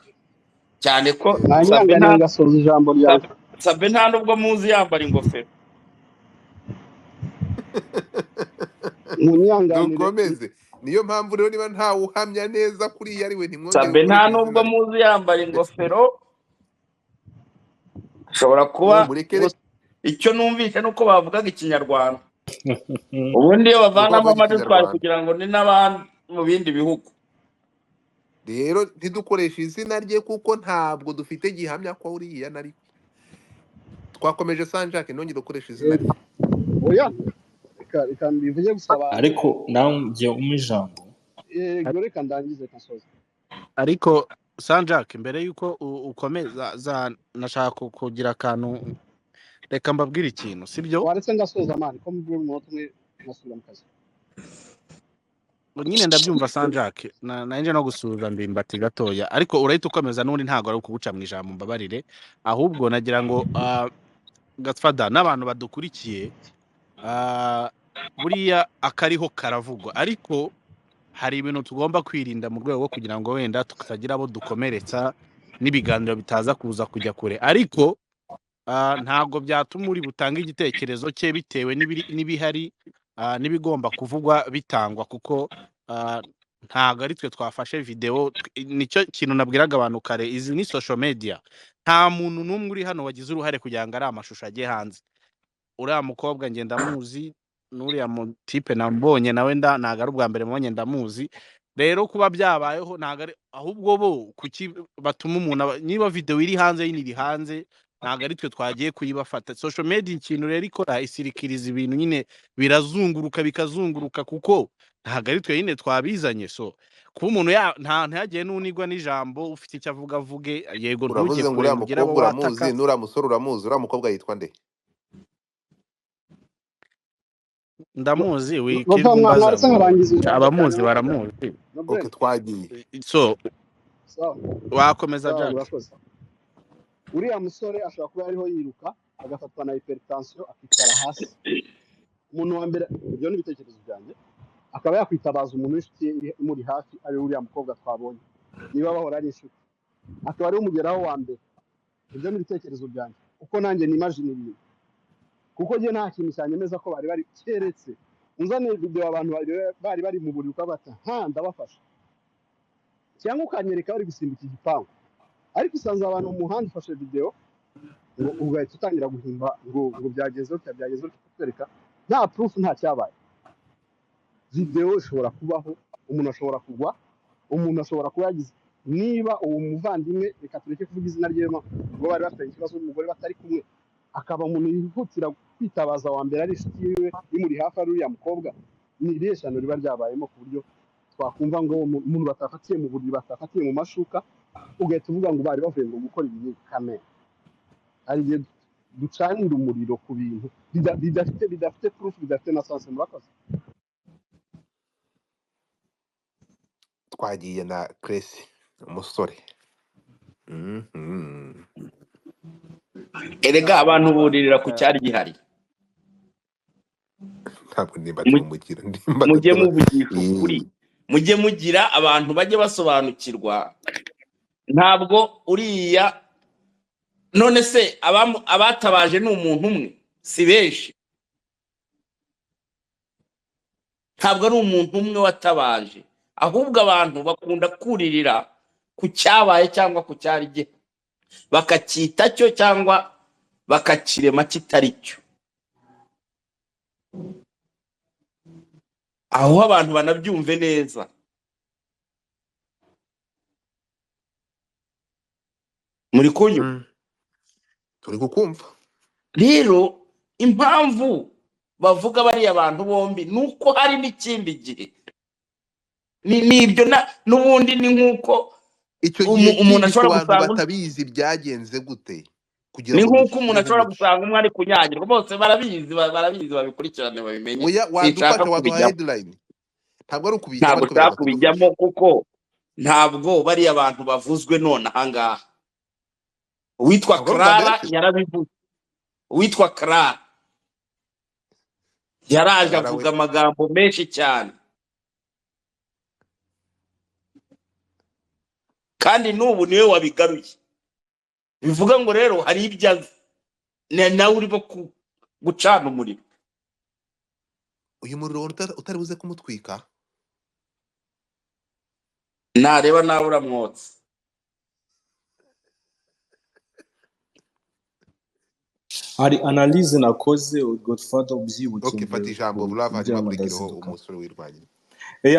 cyane ko ngasoza ijambo ryawe. Sabe nta nubwo muzi yambara ingofero. Dukomeze. Niyo mpamvu rero niba ntawe uhamya neza kuriya ari we ntimwongere. Sabe nta nubwo muzi yambara ingofero. Ashobora kuba icyo numvise nuko bavugaga ikinyarwanda. Ubundi iyo bavanamo amadetwari kugira ngo ni n'abandi mu bindi bihugu. Rero ntidukoresha izina rye kuko ntabwo dufite gihamya ko uriya nari. Twakomeje Sanjake nongeye dukoresha izina rye. Oya reka mbivuge gusaba ariko nawe ngiye umijambo. Reka ndangize kasoza. Ariko Sanjake mbere yuko ukomeza nashaka kugira akantu, reka mbabwire ikintu sibyo. Waretse ngasoza amani ko mbwira umuntu umwe nasubira mu kazi. Nyine ndabyumva Sanjake nanje no gusubiza Ndimbati gatoya, ariko urahita ukomeza n'undi ntago ari kuguca mu ijambo mbabarire, ahubwo nagira ngo Gatfada n'abantu badukurikiye buriya akariho karavugwa, ariko hari ibintu tugomba kwirinda mu rwego kugira ngo wenda tukagira abo dukomeretsa n'ibiganiro bitaza kuza kujya kure. Ariko ntago byatuma uri butanga igitekerezo cye bitewe n'ibihari n'ibigomba kuvugwa bitangwa, kuko ntago ari twe twafashe video. Nicyo kintu nabwiraga abantu kare, izi ni social media, nta muntu n'umwe uri hano wagize uruhare kugira ngo ari amashusho agiye hanze. Uriya mukobwa ngenda muzi, n'uriya mu type nambonye nawe ntago ari ubwa mbere mubonye ndamuzi. Rero kuba byabayeho ntago ari ahubwo bo kuki batuma umuntu niba video iri hanze yini hanze, ntago ari twe twagiye kuyibafata. Social media ikintu rero ikora isirikiriza ibintu nyine birazunguruka bikazunguruka, kuko ntago ari twe nyine twabizanye. So kuba umuntu ntagiye n'unigwa n'ijambo, ufite icyo avuga avuge. Yego ntujye kure mugira abo uramuzi, nura musoro uramuzi, ura mukobwa yitwa nde? Ndamuzi wikirumbaza abamuzi baramuzi. Okay twagiye. So wakomeza Jack. Uriya musore ashobora kuba ariho yiruka agafatwa na hypertension akicara hasi. Umuntu wa mbere, ibyo ni ibitekerezo byanjye, akaba yakwitabaza umuntu w'inshuti imuri hafi, ari uriya mukobwa twabonye niba bahora ari inshuti, akaba ari umugeraho wa mbere. Ibyo ni ibitekerezo byanjye uko nanjye nimagine ibintu, kuko njye nta kintu cyanyemeza ko bari keretse unzane video abantu bari mu buriri ukabata ndabafasha, cyangwa ukanyereka bari gusimbuka igipangu. Ariko usanze abantu mu muhanda ufashe video ngo ugahita utangira guhimba ngo byageze kutwereka nta proof nta cyabaye. Video ishobora kubaho, umuntu ashobora kugwa, umuntu ashobora kuba yagize, niba uwo muvandimwe reka tureke kuvuga izina rye ngo bari bafite ikibazo n'umugore batari kumwe, akaba umuntu yihutira kwitabaza wa mbere ari inshuti yiwe imuri hafi ari uriya mukobwa, ni ireshano riba ryabayemo ku buryo twakumva ngo umuntu batafatiye mu buriri batafatiye mu mashuka ugahita uvuga ngo bari bavuye ngo gukora ibi kamere hari igihe ducanira umuriro ku bintu bidafite proof bidafite na sanse murakoze. twagiye na Grace umusore. Mhm. erega abantu buririra ku cyari gihari. ntabwo ndimbati Mu- mumugira ndimbati mujye ataba muvugisha ukuri, mujye mugira abantu bajye basobanukirwa. Ntabwo uriya none se abatabaje ni umuntu umwe, si benshi. Ntabwo ari umuntu umwe watabaje, ahubwo abantu bakunda kuririra ku cyabaye cyangwa ku cyari gihari, bakacyita cyo cyangwa bakakirema kitari cyo. Aho abantu banabyumve neza. Muri kunyumva? turi kukumva. Rero impamvu bavuga bariya abantu bombi nuko hari n'ikindi gihe nibyo n'ubundi ni nk'uko icyo gihe umuntu kindi ku ashobora bantu gusanga batabizi byagenze gute kugira ni ngo nk'uko umuntu dushyire ashobora nk'umuco. gusanga umwe ari kunyagirwa. Bose barabizi babikurikirane babimenye. Oya Sinshaka wadufasha waduha kubijyamo, headline. Ntabwo ari ukubijyamo ntabwo ariko biraza nshaka kubijyamo kudufasha. kuko ntabwo bariya bantu bavuzwe none ahangaha. Uwitwa Ntabwo ari ubwa mbere Clara se. yarabivuze. Uwitwa Clara yaraje Clara we avuga amagambo menshi cyane, kandi n'ubu niwe wabigaruye. Bivuga ngo rero hari ibyo azi, nawe urimo gucana umuriro. uyu muriro utari buze kumutwika. Nareba nawe uramwotsa. hari analyse nakoze Godfather ubyibuke Okay, fata ijambo Brava hanyuma akurikireho umusore wirwanya.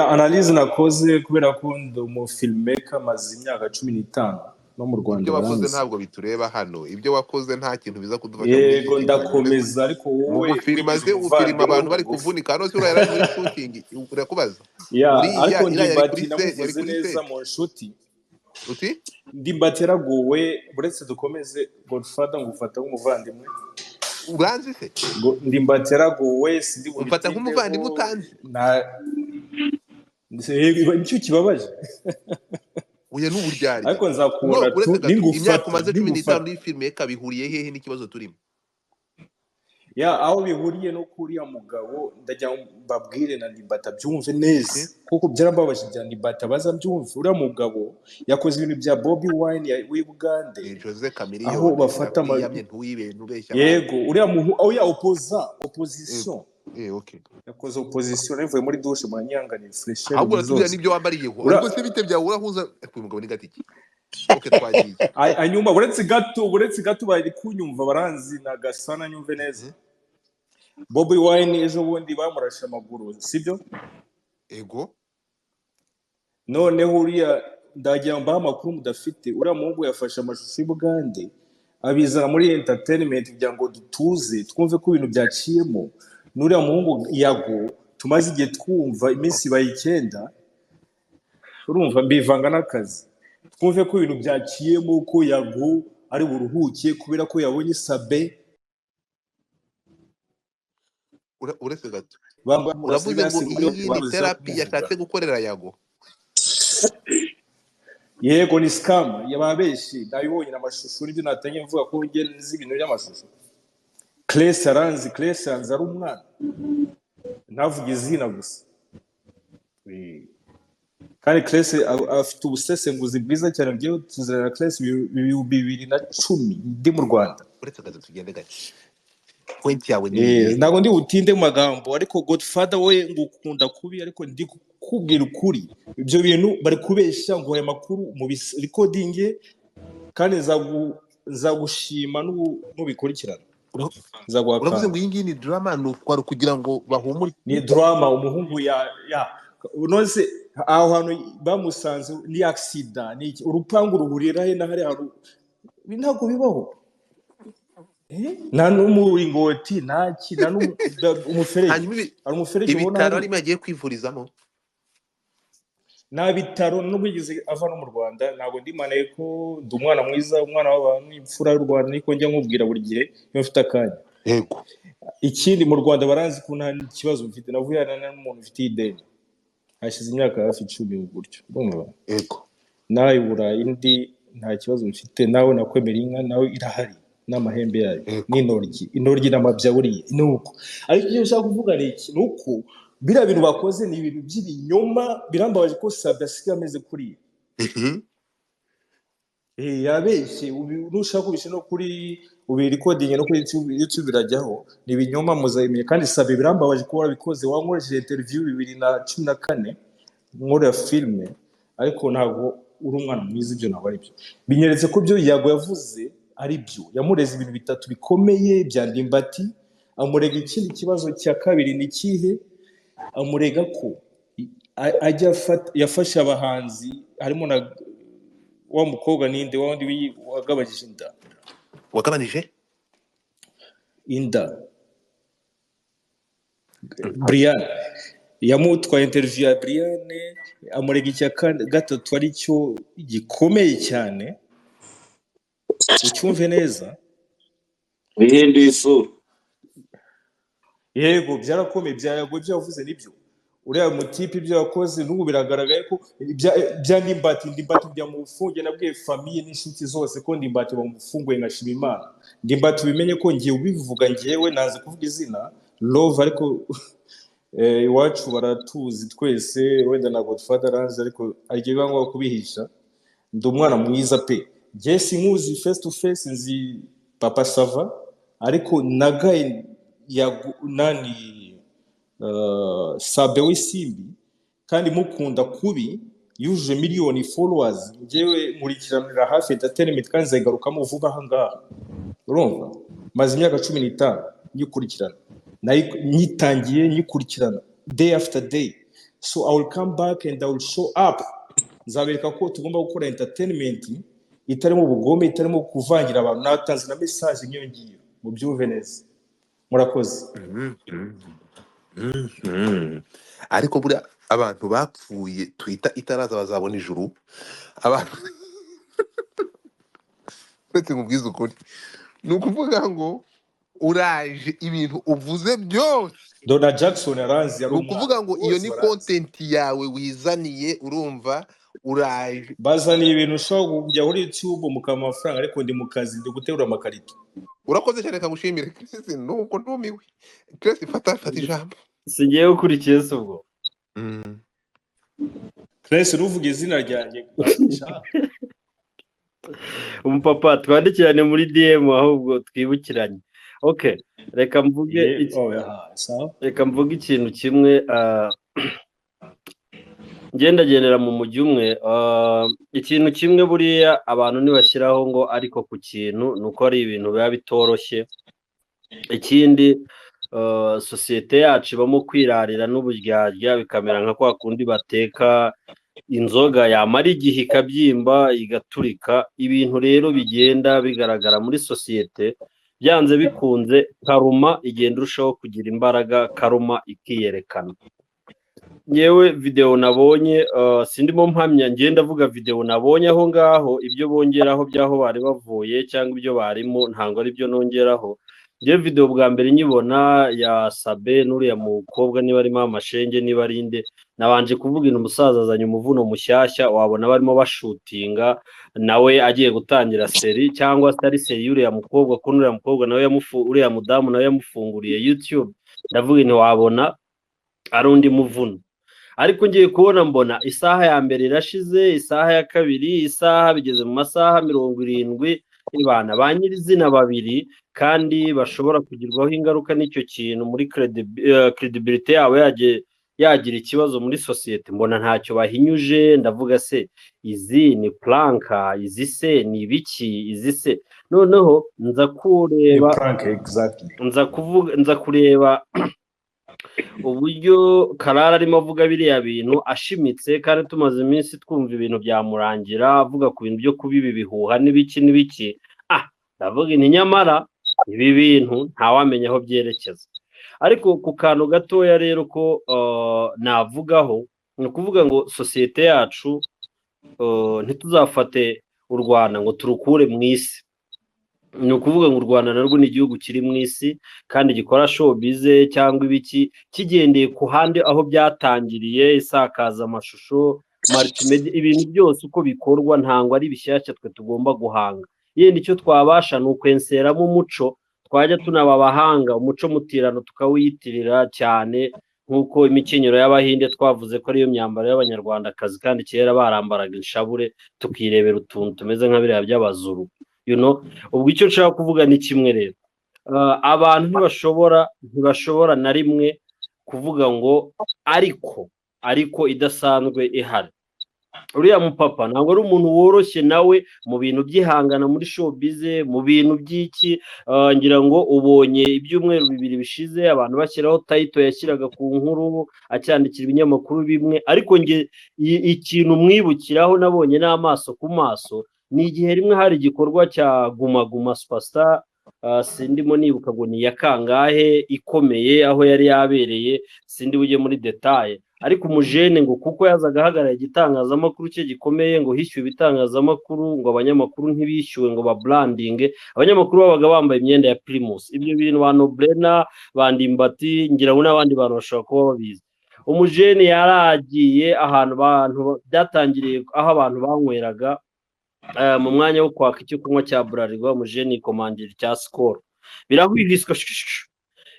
analyse nakoze kubera ko ndi umufilmmaker maze imyaka 15 no mu Rwanda Ibyo wakoze baranzi. ntabwo bitureba hano. Ibyo wakoze nta kintu biza kudufasha muri Yego iki ndakomeza ariko mu wowe gufilima ze ufilima abantu bari kuvunika hano se urayari muri shooting urakubaza. ya ariko Uriya yari ndimbati kuri set yari namuvuze kuri neza set. mu nshuti Uti? ndimbati yaragowe buretse dukomeze Godfather ngufata nk'umuvandimwe Uranzi se? ndimbati yaragowe sindi Umfata nk'umuvandimwe utanzi. nicyo kibabaje Uya n'uburyarya. ariko nzakubona tu Imyaka ningufata umaze 15 muri filmmaker bihuriye hehe n'ikibazo turimo? ya aho bihuriye no kuriya mugabo ndajya mbabwire na ndimbata byumve neza kuko byarambabaje bya ndimbata baza byumve uriya mugabo yakoze ibintu bya Bobby Wine w'Uganda Jose Chameleone aho bafata yamye ntuyibintu ubeshya. yego uriya opposition Okay. yakoze opposition yavuye muri douche muranyanganira fresher Ahubwo natubwira n'ibyo wambariyeho. Ariko se bite byawe urahuza uyu mugabo ni gatiki. Okay, twagiye. hanyuma buretse gato bari kunyumva baranzi na Gasana nyumve neza Bobby Wine ejo bundi bamurashe amaguru sibyo Ego. noneho uriya ndagira mbaha amakuru mudafite uriya muhungu yafashe amashusho y'Ubugande abizana muri entertainment kugira ngo dutuze twumve ko ibintu byaciyemo n'uriya muhungu Yago tumaze igihe twumva iminsi ibaye 9 urumva mbivanga n'akazi twumve ko ibintu byaciyemo ko Yago ari buruhuke kubera ko yabonye Sabe Uretse gato. Uravuze ngo iyi ni therapy yashatse gukorera Yago. yego ni scam yababeshi nabibonye n'amashusho n'ibyo natangiye mvuga ko ngene nzi ibintu by'amashusho Claire Aranzi ari umwana ntavuga izina gusa kandi Claire afite ubusesenguzi bwiza cyane byo tuzana Claire 2010 ndi mu Rwanda Uretse gato tugende gake. Point yawe ni ntabwo ndi butinde mu magambo ariko Godfather we ngukunda kubi ariko ndi kubwira ukuri ibyo bintu bari kubeshya ngo aya makuru mu recording kandi nzagushima n'ubikurikirana uravuze ngo iyi ngiyi ni drama ni ukwari kugira ngo bahumure. Ni drama umuhungu ya nose aho hantu bamusanze ni accident ni urupangu ruhurira he na hari ntabwo bibaho nta n'umuringoti ntaki nta umuferege Hanyuma ari umuferege ubona ibitaro arimo yagiye kwivurizamo. nta bitaro n'ubwigeze ava no mu Rwanda. Ntabwo ndi maneko, ndi umwana mwiza, umwana w'abantu, imfura y'u Rwanda, niko njya nkubwira buri gihe iyo mfite akanya. yego Ikindi mu Rwanda baranzi ko nta kibazo mfite, navuye n'umuntu ufite ideni hashize imyaka hafi 10 gutyo, urumva. yego Nawe i Burayi ndi nta kibazo mfite, nawe nakwemera inka nawe irahari n'amahembe yayo yego intoryi n'amabya buriya ni uko. Ariko icyo nshaka kuvuga ni iki, ni uko biriya bintu bakoze ni ibintu by'ibinyoma. Birambabaje ko Sabe asigaye ameze kuriya. Mhm. Yabeshye nushaka kubisha no kuri ubirikodinge no kuri YouTube birajyaho, ni ibinyoma muzayimye. Kandi Sabe birambabaje ko warabikoze, wankoresheje interview 2014 nkora filme, ariko ntabwo uri umwana mwiza. Ibyo ntabwo ari byo. Binyeretse ko byo Yago yavuze ari byo. Yamureze ibintu bitatu bikomeye bya Ndimbati. Amurega ikindi kibazo cya kabiri ni kihe, amurega ko yafashe abahanzi, harimo na wa mukobwa ninde wandi wagabanyije wagabanije inda Brian. Yamutwaye interview ya Brian, amurega icya gatatu ari cyo gikomeye cyane, ucyumve neza. bihinduye isura. Yego byarakomeye, byayago ibyo yavuze nibyo. Uriya mutipe ibyo yakoze n'ubu biragaragaye ko bya Ndimbati byamufungiye. Nabwiye famille n'inshuti zose ko Ndimbati bamufunguye ngashima Imana. Ndimbati bimenye ko ngiye ubivuga, ngewe naze kuvuga izina Love, ariko iwacu baratuzi twese, wenda na Godfather aranze, ariko agiye bangwa kubihisha. Ndi umwana mwiza pe, ngiye sinkuzi face to face, nzi Papa Sava, ariko nagaye nani Sabe w'isimbi, kandi mukunda kubi, yujuje miliyoni followers. Ngewe nkurikiranira hafi entertainment kandi nzayigarukamo vuba aha ngaha, urumva. Maze imyaka 15 nyikurikirana, nyitangiye nyikurikirana day after day. So I will come back and I will show up. Nzabereka ko tugomba gukora entertainment itarimo ubugome, itarimo kuvangira abantu. Natanze na message nk'iyo ngiyo, mu byumve neza. Murakoze. ariko buriya abantu bapfuye twita itaraza bazabona ijuru. Abantu uretse nkubwiza ukuri, ni ukuvuga ngo uraje ibintu uvuze byose, Dona Jackson aranzi yari ni umwana, ukuvuga ngo iyo bose ni baranzi. content yawe wizaniye, urumva. Uraje Bazaniye ibintu ushobora kujya kuri YouTube mukama amafaranga, ariko ndi mu kazi, ndi guterura amakarito. urakoze cyane, kagushimire Chris. Nuko ntumiwe Chris, fata ijambo. singiye gukurikiye se ubwo. Twese ruvuga izina ryanjye. Umupapa twandikirane muri DM ahubwo twibukiranye. Okay, reka mvuge reka mvuge ikintu kimwe. Ngendagendera mu mujyi umwe. Ikintu kimwe buriya abantu nibashyiraho ngo ariko ku kintu nuko ari ibintu biba bitoroshye. Ikindi sosiyete yacu ibamo kwirarira n'uburyarya, bikamera nka kwa kundi bateka inzoga yamara igihe ikabyimba igaturika. Ibintu rero bigenda bigaragara muri sosiyete, byanze bikunze karuma igenda urushaho kugira imbaraga, karuma ikiyerekana. Nyewe video nabonye, sindimo mpamya, ngenda avuga video nabonye aho ngaho, ibyo bongeraho byaho bari bavuye cyangwa ibyo barimo ntango ari byo nongeraho. Ngiye video bwa mbere nyibona ya Sabe n'uriya mukobwa, niba ari Mama Shenge niba ari inde, nabanje kuvuga ino umusaza azanye umuvuno mushyashya, wabona barimo bashutinga nawe agiye gutangira seri, cyangwa se ari seri y'uriya mukobwa, ko n'uriya mukobwa nawe uriya mudamu nawe yamufunguriye YouTube. Ndavuga ni wabona ari undi muvuno. Ariko ngiye kubona mbona isaha ya mbere irashize, isaha ya kabiri, isaha bigeze mu masaha 70 ibana ba nyirizina babiri, kandi bashobora kugirwaho ingaruka n'icyo kintu muri credibility yabo yagira ikibazo muri societe. Mbona ntacyo bahinyuje. Ndavuga se izi ni planka, izi se ni biki, izi se noneho nza kureba nza kureba uburyo Karara arimo avuga biriya bintu ashimitse, kandi tumaze iminsi twumva ibintu byamurangira avuga ku bintu byo kubibi bihuha n'ibiki. Ndavuga ni nyamara ibi bintu ntawamenya aho byerekeza. Ariko ku kantu gatoya rero ko navugaho, ni ukuvuga ngo sosiyete yacu ntituzafate u Rwanda ngo turukure mu isi. Ni ukuvuga ngo u Rwanda narwo ni igihugu kiri mu isi kandi gikora showbiz cyangwa ibiki kigendeye ku handi aho byatangiriye, isakaza amashusho, multimedia, ibintu byose uko bikorwa ntango ari bishyashya twe tugomba guhanga. Yenda icyo twabasha ni ukwenseramo umuco, twajya tunaba abahanga umuco mutirano tukawiyitirira cyane, nk'uko imikenyero y'Abahinde twavuze ko ariyo myambaro y'Abanyarwandakazi kandi kera barambaraga inshabure, tukirebera utuntu tumeze nka biriya by'Abazuru. Ubwo icyo nshaka kuvuga ni kimwe rero, abantu ntibashobora na rimwe kuvuga ngo ariko idasanzwe ihari. Uriya mupapa ntabwo ari umuntu woroshye nawe mu bintu by'ihangana muri showbiz, mu bintu by'iki, ngira ngo ubonye ibyumweru 2 bishize abantu bashyiraho title yashyiraga ku nkuru acyandikira ibinyamakuru bimwe, ariko nge ikintu mwibukiraho nabonye n'amaso ku maso ni igihe rimwe hari igikorwa cya Guma Guma Superstar, sindimo nibuka ngo ni ya kangahe ikomeye aho yari yabereye, sindi bujye muri detail, ariko umujene ngo kuko yazaga ahagarara igitangazamakuru cye gikomeye ngo hishyuwe ibitangazamakuru, ngo abanyamakuru ntibishyuwe ngo ba branding, abanyamakuru babaga bambaye imyenda ya Primus. Ibyo bintu ba Nobrena, Bandimbati, ngira ngo n'abandi bantu bashobora kuba babizi. Umujene yaragiye ahantu byatangiriye aho abantu banyweraga mu mwanya wo kwaka icyo kunywa cya Bralirwa, umujene komandiri cya Skol birahwiriswa.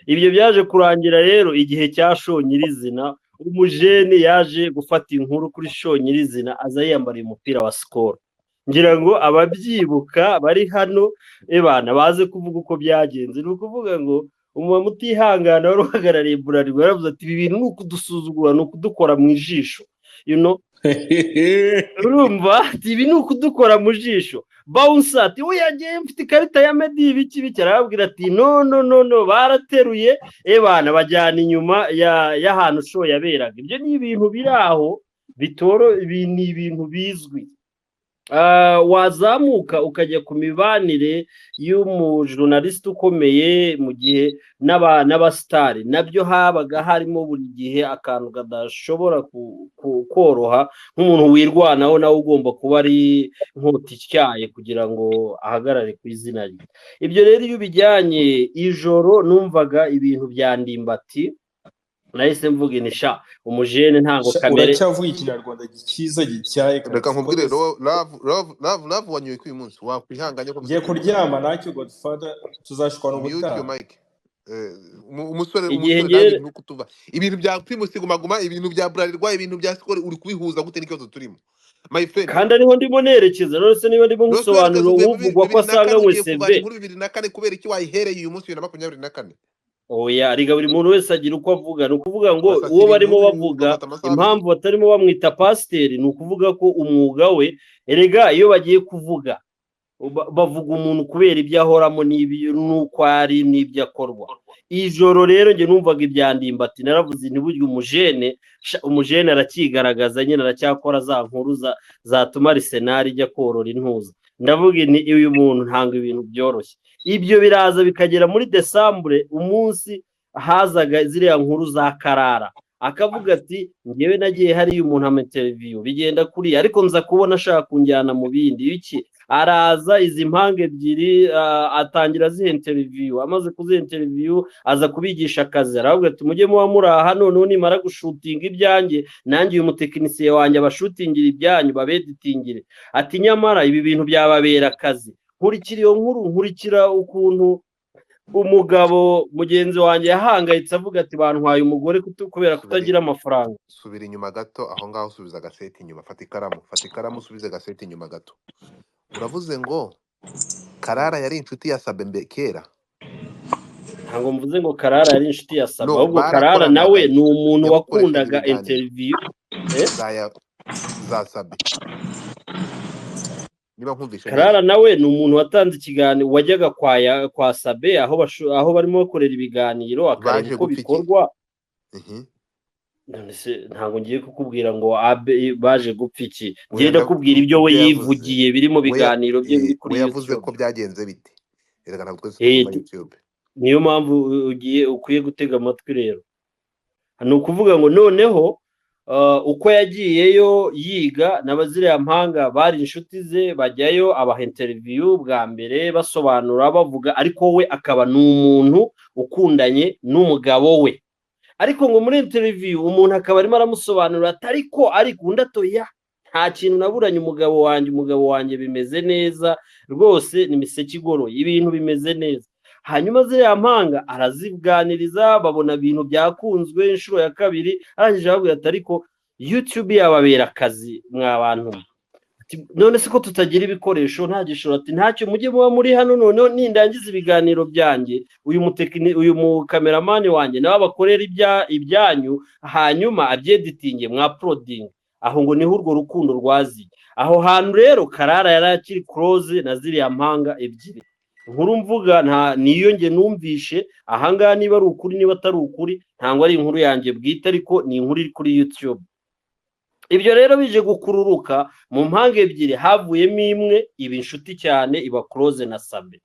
Ibyo byaje kurangira rero igihe cya show nyirizina, umujene yaje gufata inkuru kuri show nyirizina aza yiyambariye umupira wa Skol. Ngira ngo ababyibuka bari hano ebana baze kuvuga uko byagenze. Ni ukuvuga ngo umuntu utihangana wari uhagarariye Bralirwa yaravuze ati ibi bintu ni ukudusuzugura, ni ukudukora mu ijisho, urumva ibi ni ukudukora mu jisho. Bounce ati we yagiye mfite ikarita ya Medi biki arababwira ati no barateruye ebana bajyana inyuma y'ahantu show yaberaga. Ibyo ni ibintu biraho ni ibintu bizwi. Wazamuka ukajya ku mibanire y'umujournalist ukomeye mu gihe n'abastari nabyo habaga harimo buri gihe akantu kadashobora koroha, nk'umuntu wirwanaho nawe ugomba kuba ari nkoti ityaye kugira ngo ahagarare ku izina rye. Ibyo rero iyo bijyanye ijoro numvaga ibintu bya Ndimbati nahise mvuga inisha umujene ntango kamere. Uracyavuga ikinyarwanda cyiza gityaye. Reka nkubwire love wanyoye ku uyu munsi wakwihanganye ko ngiye kuryama nacyo Godfather tuzashikwana ubutaha. Umusore nanjye nukutuva ibintu bya Primus Guma Guma, ibintu bya Bralirwa, ibintu bya Skol uri kubihuza gute n'ikibazo turimo my friend? Kandi ariho ndimo nerekeza none se niba ndimo gusobanura uvugwa ko asanga ngo seve 2024 kubera iki wayihereye uyu munsi 2024. Oya ariga buri muntu wese agira uko avuga. Ni ukuvuga ngo uwo barimo bavuga impamvu batarimo bamwita pasiteri ni ukuvuga ko umwuga we erega iyo bagiye kuvuga bavuga umuntu kubera ibyo ahoramo n'uko ari n'ibyo akorwa. Ijoro rero nge numvaga ibya Ndimbati naravuze ntiburya umujene arakigaragaza nyine aracyakora za nkuru zatuma Arsenal ijya korora intuza. Ndavuga ni uyu muntu ntanga ibintu byoroshye. Ibyo biraza bikagera muri Desembre umunsi hazaga ziriya nkuru za Karara akavuga ati ngewe nagiye hari umuntu ama interview bigenda kuri, ariko nza kubona ashaka kunjyana mu bindi iki. Araza izi mpanga ebyiri atangira zihe interview, amaze kuzi interview aza kubigisha akazi. Aravuga ati mujye muba muri aha none nimara gushutinga ibyanjye nanjye uyu mutekinisiye wanjye abashutingira ibyanyu babeditingire. Ati nyamara ibi bintu byababera akazi. Nkurikira iyo nkuru, nkurikira ukuntu umugabo mugenzi wanjye yahangayitse avuga ati bantwaye umugore kubera kutagira amafaranga. Subira inyuma gato aho ngaho, usubiza gaseti inyuma, fata ikaramu usubize gaseti inyuma gato. Uravuze ngo Karara yari inshuti ya Sabe kera? Ntabwo mvuze ngo Karara yari inshuti ya Sabe, ahubwo Karara nawe ni umuntu wakundaga interview za Sabe. Niba nkumvishe Karara nawe ni umuntu watanze ikiganiro wajyaga kwa Sabe aho barimo bakorera ibiganiro akareba uko bikorwa. Ntabwo ngiye kukubwira ngo baje gupfa iki, ngenda kubwira ibyo we yivugiye biri mu biganiro bye biri kuri YouTube. Yavuze ko byagenze bite? Erega twese ku YouTube. Niyo mpamvu ukwiye gutega amatwi rero. Ni ukuvuga ngo noneho uko yagiyeyo yiga n'abaziriya mpanga bari inshuti ze bajyayo abaha interview bwa mbere basobanura bavuga ariko we akaba ni umuntu ukundanye n'umugabo we ariko ngo muri interview umuntu akaba arimo aramusobanurira ariko undi atoya nta kintu naburanye umugabo wanjye bimeze neza rwose ni miseke igoroye ibintu bimeze neza hanyuma ziriya mpanga araziganiriza babona ibintu byakunzwe inshuro ya kabiri arangije ababwira ariko YouTube yababera akazi mwa bantu none se ko tutagira ibikoresho nta gishoro ntacyo mujye muba muri hano noneho nindangiza ibiganiro byanjye uyu mukameramani wanjye nawe abakorera ibyanyu hanyuma abyeditinge mwa proding aho ngo niho urwo rukundo rwazi aho hantu rero Karara yari akiri close na ziriya mpanga ebyiri inkuru mvuga niyo nge numvishe ahangaha niba ari ukuri niba atari ukuri ntabwo ari inkuru yanjye bwite ariko ni inkuru iri kuri YouTube. Ibyo rero bije gukururuka mu mpanga ebyiri havuyemo imwe iba inshuti cyane iba close na Sabe.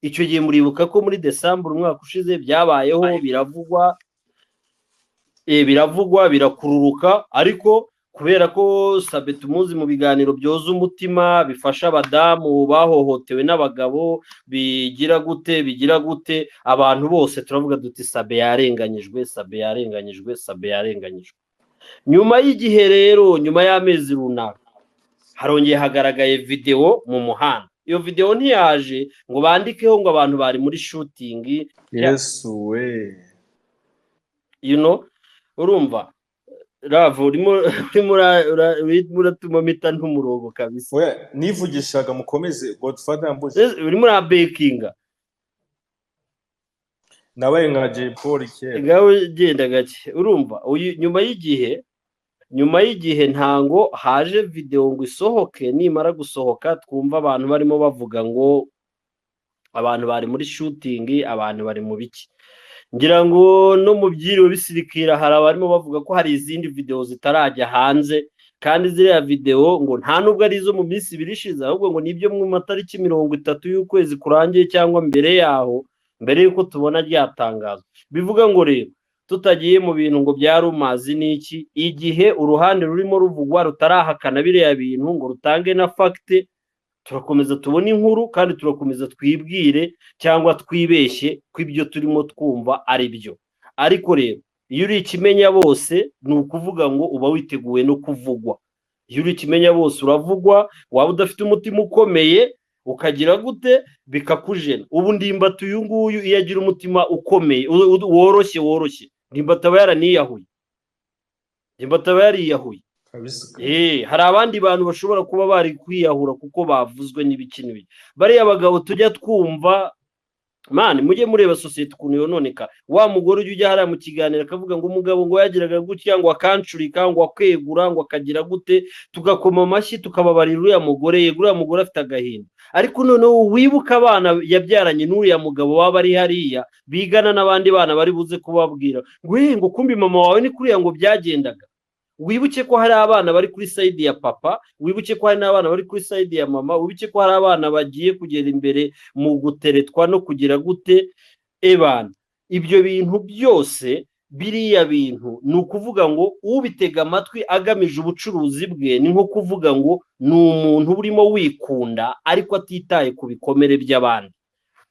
Icyo gihe muribuka ko muri December umwaka ushize byabayeho biravugwa birakururuka ariko kubera ko Sabe tumuzi mu biganiro byoza umutima bifasha abadamu bahohotewe n'abagabo bigira gute abantu bose turavuga duti Sabe yarenganyijwe. Nyuma y'igihe rero nyuma y'amezi runaka harongeye hagaragaye video mu muhanda. Iyo video ntiyaje ngo bandikeho ngo abantu bari muri shooting. Yesu we. Urumva Ravo muratuma mita ntumurongo kabisa. Oya nivugishaga mukomeze Godfather Mbuji. Urimo ra bakinga. Nabaye nka Jay Paul kera. Gawe genda gake. Urumva nyuma y'igihe ntango haje video ngo isohoke nimara gusohoka twumva abantu barimo bavuga ngo abantu bari muri shooting abantu bari mu biki. Ngira ngo no mu byiro bisirikira hari abarimo bavuga ko hari izindi video zitarajya hanze kandi ziriya video ngo nta nubwo ari izo mu minsi birishiza ahubwo ngo nibyo mu matariki 30 y'ukwezi kurangiye cyangwa mbere yuko tubona ryatangazwa. Bivuga ngo rero tutagiye mu bintu ngo byarumazi niki igihe uruhande rurimo ruvugwa rutarahakana biriya bintu ngo rutange na fact turakomeza tubona inkuru kandi turakomeza twibwire cyangwa twibeshye ko ibyo turimo twumva ari byo. Ariko rero iyo uri ikimenya bose ni ukuvuga ngo uba witeguye no kuvugwa. Iyo uri ikimenya bose uravugwa waba udafite umutima ukomeye ukagira gute bikakujena. Ubu Ndimbati uyu nguyu iyo agira umutima ukomeye woroshye Ndimbati aba yaraniyahuye. Hari abandi bantu bashobora kuba bari kwiyahura kuko bavuzwe n'ibiki bariya bagabo tujya twumva mani mujye mureba societe ukuntu yononeka. Wa mugore ujya hariya mu kiganiro akavuga ngo umugabo ngo yagiraga gutya ngo akancurika ngo akwegura ngo akagira gute tugakoma amashyi tukababarira uriya mugore yegura mugore afite agahinda. Ariko noneho wibuka abana yabyaranye n'uriya mugabo baba ari hariya bigana n'abandi bana bari buze kubabwira ngo kumbi mama wawe ni kuriya ngo byagendaga. Wibuke ko hari abana bari kuri side ya papa, wibuke ko hari n'abana bari kuri side ya mama, wibuke ko hari abana bagiye kugera imbere mu guteretwa no kugira gute ebana. Ibyo bintu byose biriya bintu ni ukuvuga ngo ubitega amatwi agamije ubucuruzi bwe ni nko kuvuga ngo ni umuntu urimo wikunda ariko atitaye ku bikomere by'abandi.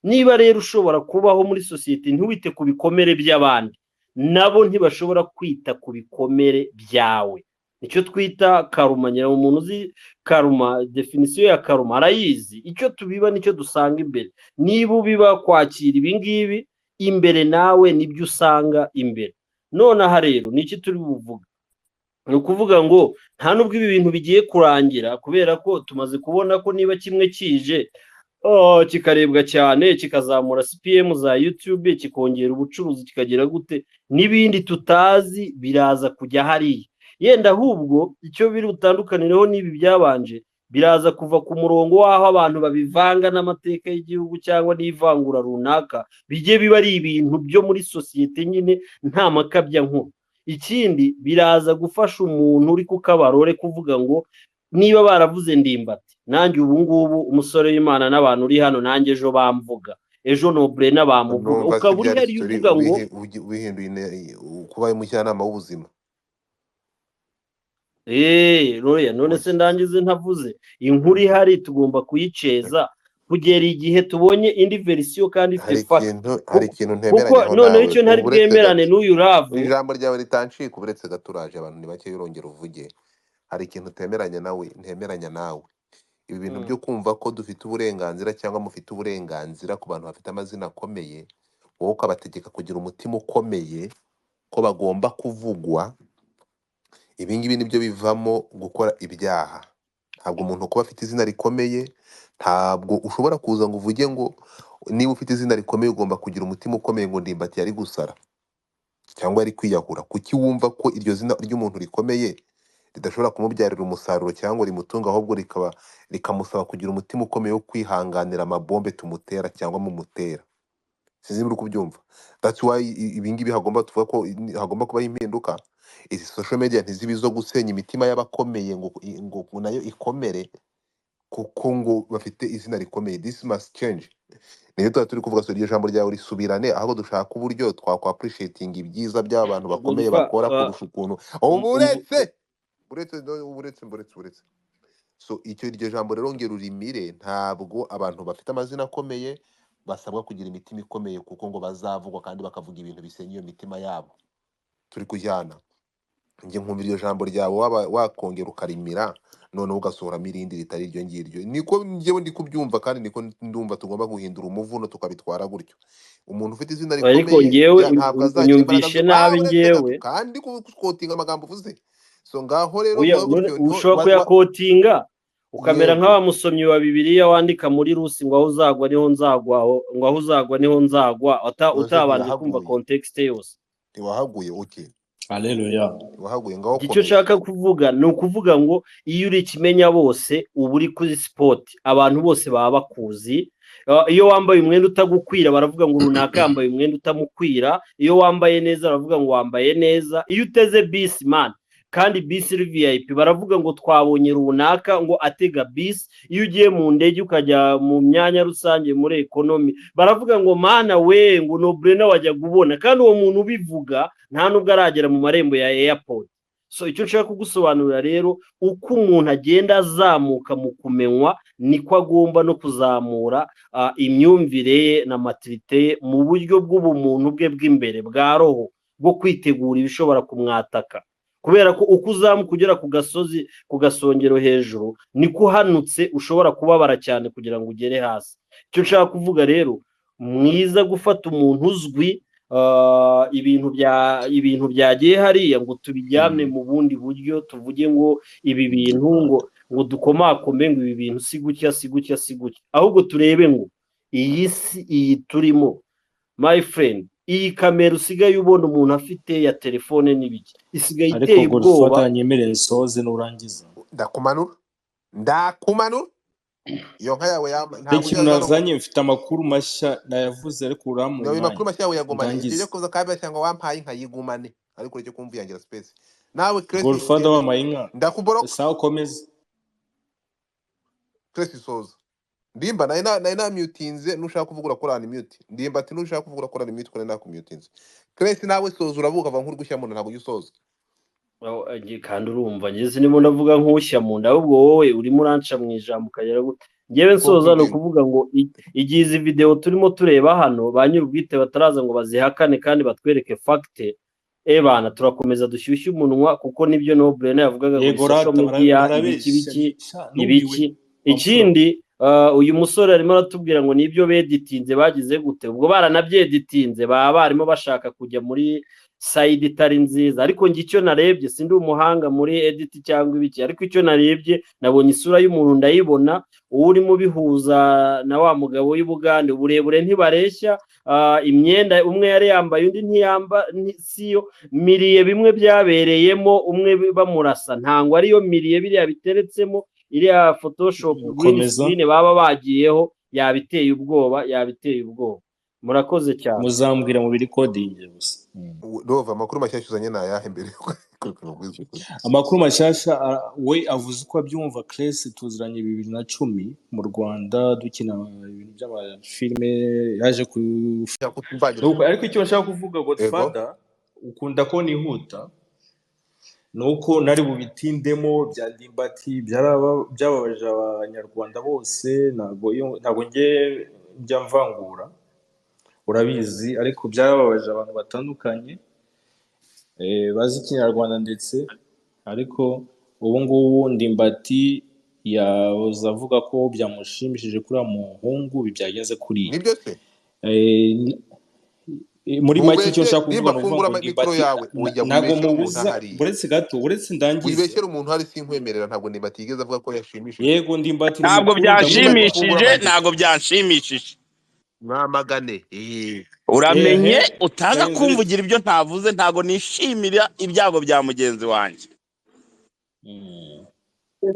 Niba rero ushobora kubaho muri societe ntiwite ku bikomere by'abandi nabo ntibashobora kwita ku bikomere byawe. Icyo twita karuma. Nyira umuntu uzi karuma definition ya karuma arayizi. Icyo tubiba nicyo dusanga imbere. Niba ubiba kwakira ibingibi imbere nawe nibyo usanga imbere. Nonaha rero niki turi buvuga ni ukuvuga ngo nta nubwo ibi bintu bigiye kurangira kubera ko tumaze kubona ko niba kimwe kije kikarebwa cyane kikazamura CPM za YouTube kikongera ubucuruzi kikagira gute n'ibindi tutazi biraza kujya hariya. Yenda ahubwo icyo biri utandukanireho n'ibi byabanje biraza kuva ku murongo waho abantu babivanga n'amateka y'igihugu cyangwa n'ivangura runaka bijye biba ari ibintu byo muri societe nyine nta makabya nkuru. Ikindi biraza gufasha umuntu uri ku kabarore kuvuga ngo niba baravuze Ndimbati nanjye ubu ngubu umusore w'Imana n'abantu uri hano nanjye ejo bamvuga ejo Noble n'abamuvuga ukaba uri hari uvuga ngo wihinduye kuba umujyanama w'ubuzima. roya none se oya ndangize ntavuze inkuru ihari tugomba kuyiceza kugera igihe tubonye indi verisiyo kandi ifite fact hari ikintu kuko ntemeranyaho noneho nawe icyo ntari ubu uretse bwemerane gato n'uyu ravu ijambo ryawe ritancika uretse gato uraje abantu ni bake urongera uvuge hari ikintu ntemeranya nawe ibi bintu byo kumva ko dufite uburenganzira cyangwa mufite uburenganzira ku bantu bafite amazina akomeye wowe ukabategeka kugira umutima ukomeye ko bagomba kuvugwa ibi ngibi nibyo bivamo gukora ibyaha ntabwo umuntu kuba afite izina rikomeye ntabwo ushobora kuza ngo uvuge ngo niba ufite izina rikomeye ugomba kugira umutima ukomeye ngo ndimbati yari gusara cyangwa yari kwiyahura kuki wumva ko iryo zina ry'umuntu rikomeye ridashobora kumubyarira umusaruro cyangwa rimutunga ahubwo rikamusaba kugira umutima ukomeye wo kwihanganira amabombe tumutera cyangwa mumutera sinzi niba uri kubyumva that's why ibi ngibi tuvuga ko hagomba kubaho impinduka izi social media ntizibe izo gusenya imitima y'abakomeye ngo nayo ikomere kuko ngo bafite izina rikomeye this must change niyo tuba turi kuvuga iryo jambo ryawe risubirane ahubwo dushaka uburyo appreciating ibyiza by'abantu bakomeye bakora kurusha ukuntu uretse so iryo jambo rero ngero urimire ntabwo abantu bafite amazina akomeye basabwa kugira imitima ikomeye kuko ngo bazavugwa kandi bakavuga ibintu bisenya iyo mitima yabo turi kujyana njye nkumva iryo jambo ryawe wakongera ukarimira noneho ugasohoramo irindi ritari iryo ngiryo niko njyewe ndi kubyumva kandi niko ndumva tugomba guhindura umuvuno tukabitwara gutyo umuntu ufite izina rikomeye ntabwo azagira imbaraga nabi njyewe kandi gukotinga amagambo uvuze so ngaho rero ushobora kuyakotinga ukamera nk'awa musomyi wa bibiliya wandika muri rusi ngo aho uzagwa niho nzagwa ngo aho uzagwa niho nzagwa utabanje kumva context yose ntiwahaguye okay Haleluya. wahaguye ngaho icyo nshaka kuvuga ni ukuvuga ngo iyo uri ikimenya bose uba uri kuri sport abantu bose baba bakuzi iyo wambaye umwenda utagukwira baravuga ngo runaka yambaye umwenda utamukwira iyo wambaye neza baravuga ngo wambaye neza iyo uteze bisi man kandi bisi iri VIP baravuga ngo twabonye runaka ngo atega bisi iyo ugiye mu ndege ukajya mu myanya rusange muri economy baravuga ngo mana we ngo no brena wajya gubona kandi uwo muntu ubivuga nta nubwo aragera mu marembo ya airport so icyo nshaka kugusobanurira rero uko umuntu agenda azamuka mu kumenywa niko agomba no kuzamura imyumvire ye na maturite ye mu buryo bw'ubumuntu bwe bw'imbere bwa roho bwo kwitegura ibishobora kumwataka kubera ko uko uzamuka kugera ku gasozi ku gasongero hejuru niko uhanutse ushobora kubabara cyane kugira ngo ugere hasi icyo nshaka kuvuga rero mwiza gufata umuntu uzwi ibintu byagiye hariya ngo tubijyane mu bundi buryo tuvuge ngo ibi bintu ngo dukomakome ngo ibi bintu si gutya ahubwo turebe ngo iyi si iyi turimo my friend iyi kamera usigaye ubona umuntu afite ya telefone n'ibiki isigaye iteye ubwoba ariko gufata nyemerere nsoze nurangiza ndakumanura iyo nka yawe ntabwo ikintu nazanye mfite amakuru mashya nayavuze ariko uramu nawe makuru mashya yawe yagumane igiye kuza kabe cyangwa wampaye inka yigumane ariko ureke kumva yangira space nawe Chris Godfather wamaye inka ndakuboroka sawa komeza Chris soza ndimba na mutinze nushaka kuvuga ko rani mute ndimba ati nushaka kuvuga ko rani mute ko na kumutinze Chris nawe soza uravuga va nkuru gushya mu ntabwo usoza kandi urumva ngeze nimo ndavuga nk'ushya mu nda ahubwo wowe urimo uranca mu ijambo ukagera gute ngewe nsoza no kuvuga ngo igihe izi video turimo tureba hano ba nyir'ubwite bataraza ngo bazihakane kandi batwereke fact bana turakomeza dushyushye umunwa kuko nibyo no Brena yavugaga ngo social media ibiki ikindi uyu musore arimo aratubwira ngo nibyo beditinze bagize gute ubwo baranabyeditinze baba barimo bashaka kujya muri side itari nziza ariko ngi icyo narebye sindi umuhanga muri edit cyangwa ibiki ariko icyo narebye nabonye isura y'umuntu ndayibona urimo bihuza na wa mugabo w'Ibugande uburebure ntibareshya imyenda umwe yari yambaye undi ntiyamba siyo miriye bimwe byabereyemo umwe bamurasa ntango ariyo miriye biriya biteretsemo iriya photoshop green screen baba bagiyeho yabiteye ubwoba murakoze cyane muzambwira mu biri coding gusa Dova amakuru mashyashya uzanye nayahe mbere amakuru mashyashya we avuze uko abyumva Chris tuziranye 2010 mu Rwanda dukina ibintu by'amafilme yaje ariko icyo nshaka kuvuga Godfather ukunda ko nihuta nuko nari bubitindemo bya ndimbati byababaje abanyarwanda bose, ntabwo njya mvangura, urabizi, ariko byarababaje abantu batandukanye bazi ikinyarwanda ndetse, ariko ubu ngubu ndimbati yahoze avuga ko byamushimishije kuri uriya muhungu, byagenze kuriya. nibyo se muri make icyo ubeshye nshaka kuvuga nimba ni fungura ukuvuga ngo mikoro ndimbati yawe ujya ntabwo wibeshyera umuntu mubuza, ahari uretse gato, uretse ndangize. wibeshyera umuntu ahari sinkwemerera, ntabwo ndimbati yigeze avuga ko yashimishije. yego ndimbati ni ntabwo mukuru, ndimbati ndamwubaha. fungura byanshimishije, mayike ntabwo byanshimishije. mwamagane Uramenye ehe utaza karenzi kumvugira ibyo ntavuze, ntago nishimira ibyago bya mugenzi wanjye.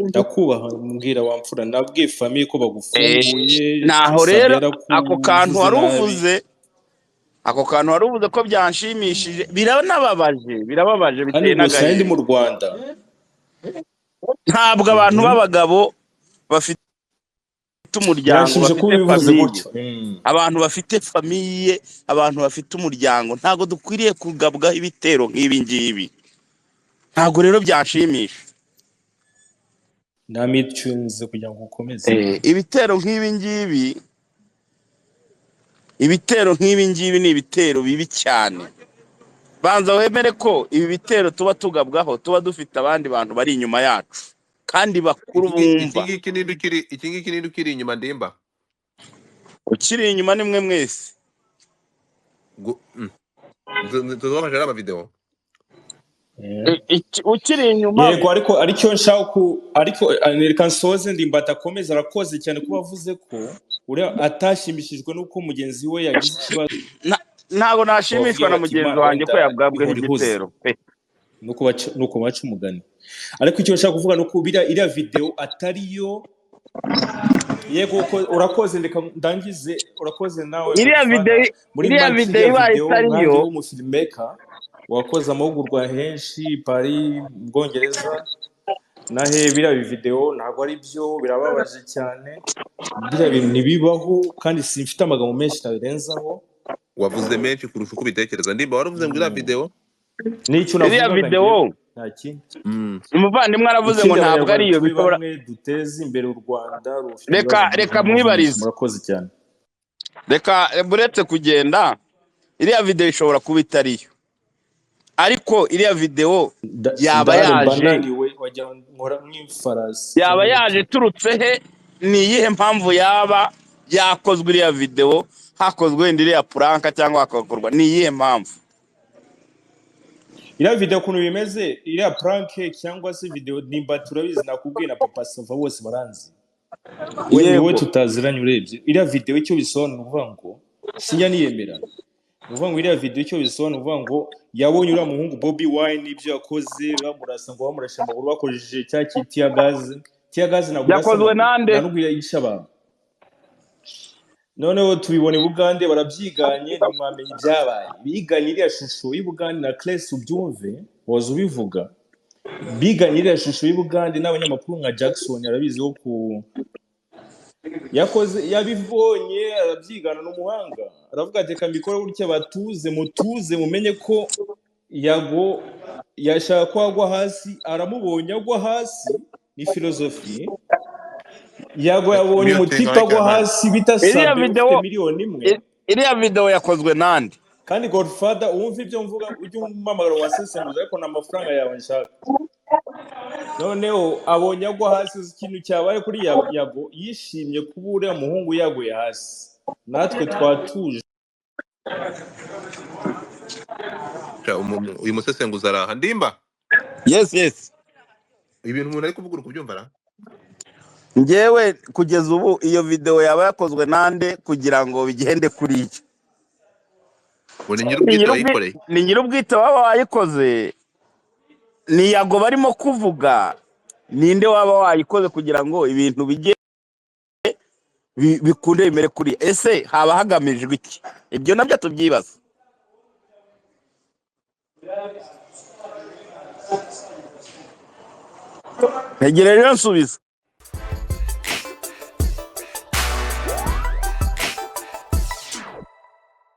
ndakubaha, mbwira wa mfura, nabwiye famiye ko bagufunguye, Naho sabe rero ako kantu yarakuvuze wari nabi. uvuze, ako kantu wari uvuze ko byanshimishije, birababaje, kandi biteye gusa ndi mu n'agahinda. Rwanda. Ntabwo abantu b'abagabo bafite umuryango, Birashimishije ko bafite ubivuze famiye, gutyo. abantu bafite famiye, abantu bafite umuryango, ntabwo dukwiriye kugabwaho ibitero nk'ibi ngibi. Ntabwo rero byanshimisha. nta mitwinze kugira ngo ukomeze. Ibitero nk'ibi ngibi, ibitero nk'ibi ngibi ni ibitero bibi cyane. Banza wemere ko ibi bitero tuba tugabwaho, tuba dufite abandi bantu bari inyuma yacu kandi bakuru bumva. iki ngiki ninde ukiri inyuma ndimba Ukiri inyuma ni mwe mwese. tuzabafasha ari amavideo Ukiri inyuma. yego, ariko aricyo nshaka ariko reka nsoze. ndimbati akomeza, arakoze cyane kuba avuze ko uriya atashimishijwe n'uko mugenzi we yagize ikibazo. Ntabwo nashimishwa na mugenzi wanjye ko yabwabweho ihurihuze igitero. nuko baca umugani. ariko icyo nshaka kuvuga ni uko iriya video atariyo. yego urakoze, reka ndangize. urakoze nawe Iriya video ibaye itariyo, w'umufilmmaker wakoze amahugurwa henshi Paris mu Bwongereza nahe. biriya video ntabwo ari byo, birababaje cyane, biriya bintu ntibibaho, kandi simfite amagambo menshi nabirenzaho. wavuze menshi kurusha uko ubitekereza. ndimba waravuze ngo iriya video n'icyo iriya navuga video nta kindi. umuvandimwe aravuze ngo ntabwo ariyo. Bishobora duteze imbere u Rwanda rufite reka mwibarize. murakoze cyane. Reka buretse kugenda, iriya video ishobora kuba itariyo, ariko iriya video yaba yaje turutse he? Ni iyihe mpamvu yaba yakozwe iriya video? Hakozwe wenda iriya puranka cyangwa hakakorwa, ni iyihe mpamvu? iriya video ukuntu bimeze, iriya prank cyangwa se video nimba turabizi, nakubwiye na Papa Sava bose baranzi. wowe tutaziranye urebye iriya video icyo bisobanura, uvuga ngo sinya niyemera. uvuga ngo iriya video icyo bisobanura, uvuga ngo yabonye uriya muhungu Bobi Wine ibyo yakoze, bamurasa ngo bamurashe amaguru, bakojeje cya tiya gaze nabwo yakozwe nande nubwo yisha abantu. noneho tubibone Bugande barabyiganye, ntimwamenye ibyabaye. biganye iriya shusho y'Ubugande na Cres ubyumve waza ubivuga. biganye iriya shusho y'Ubugande n'abanyamakuru nka Jackson arabiziho yakoze, yabibonye arabyigana n'umuhanga, aravuga ati reka mbikore gutya, mutuze mumenye ko Yago yashaka ko agwa hasi, aramubonye agwa hasi. ni filozofi. Yago yabonye umutipe agwa hasi bita Sabe ufite miliyoni imwe. iriya video yakozwe nande? kandi Godfather, uwumva ibyo mvuga ujye umpamagara wasesenguza, ariko nta mafaranga yawe nshaka. noneho abonye agwa hasi, ikintu cyabaye kuri Yago, yishimye kuba uriya muhungu yaguye hasi, natwe twatuje. uyu musesenguzi araha. ndimba Yes. ibintu umuntu ari kuvuga uri kubyumva ra? Njyewe kugeza ubu iyo video yaba yakozwe nande kugira ngo bigende kuri iki? ni nyir'ubwite wayikoreye? Ni nyir'ubwite waba wayikoze? Ni Yago barimo kuvuga? Ninde waba wayikoze kugira ngo ibintu bijye bikunde bimere kuri? Ese haba hagamijwe iki? Ibyo nabyo tubyibaza. Ntegereje nsubiza.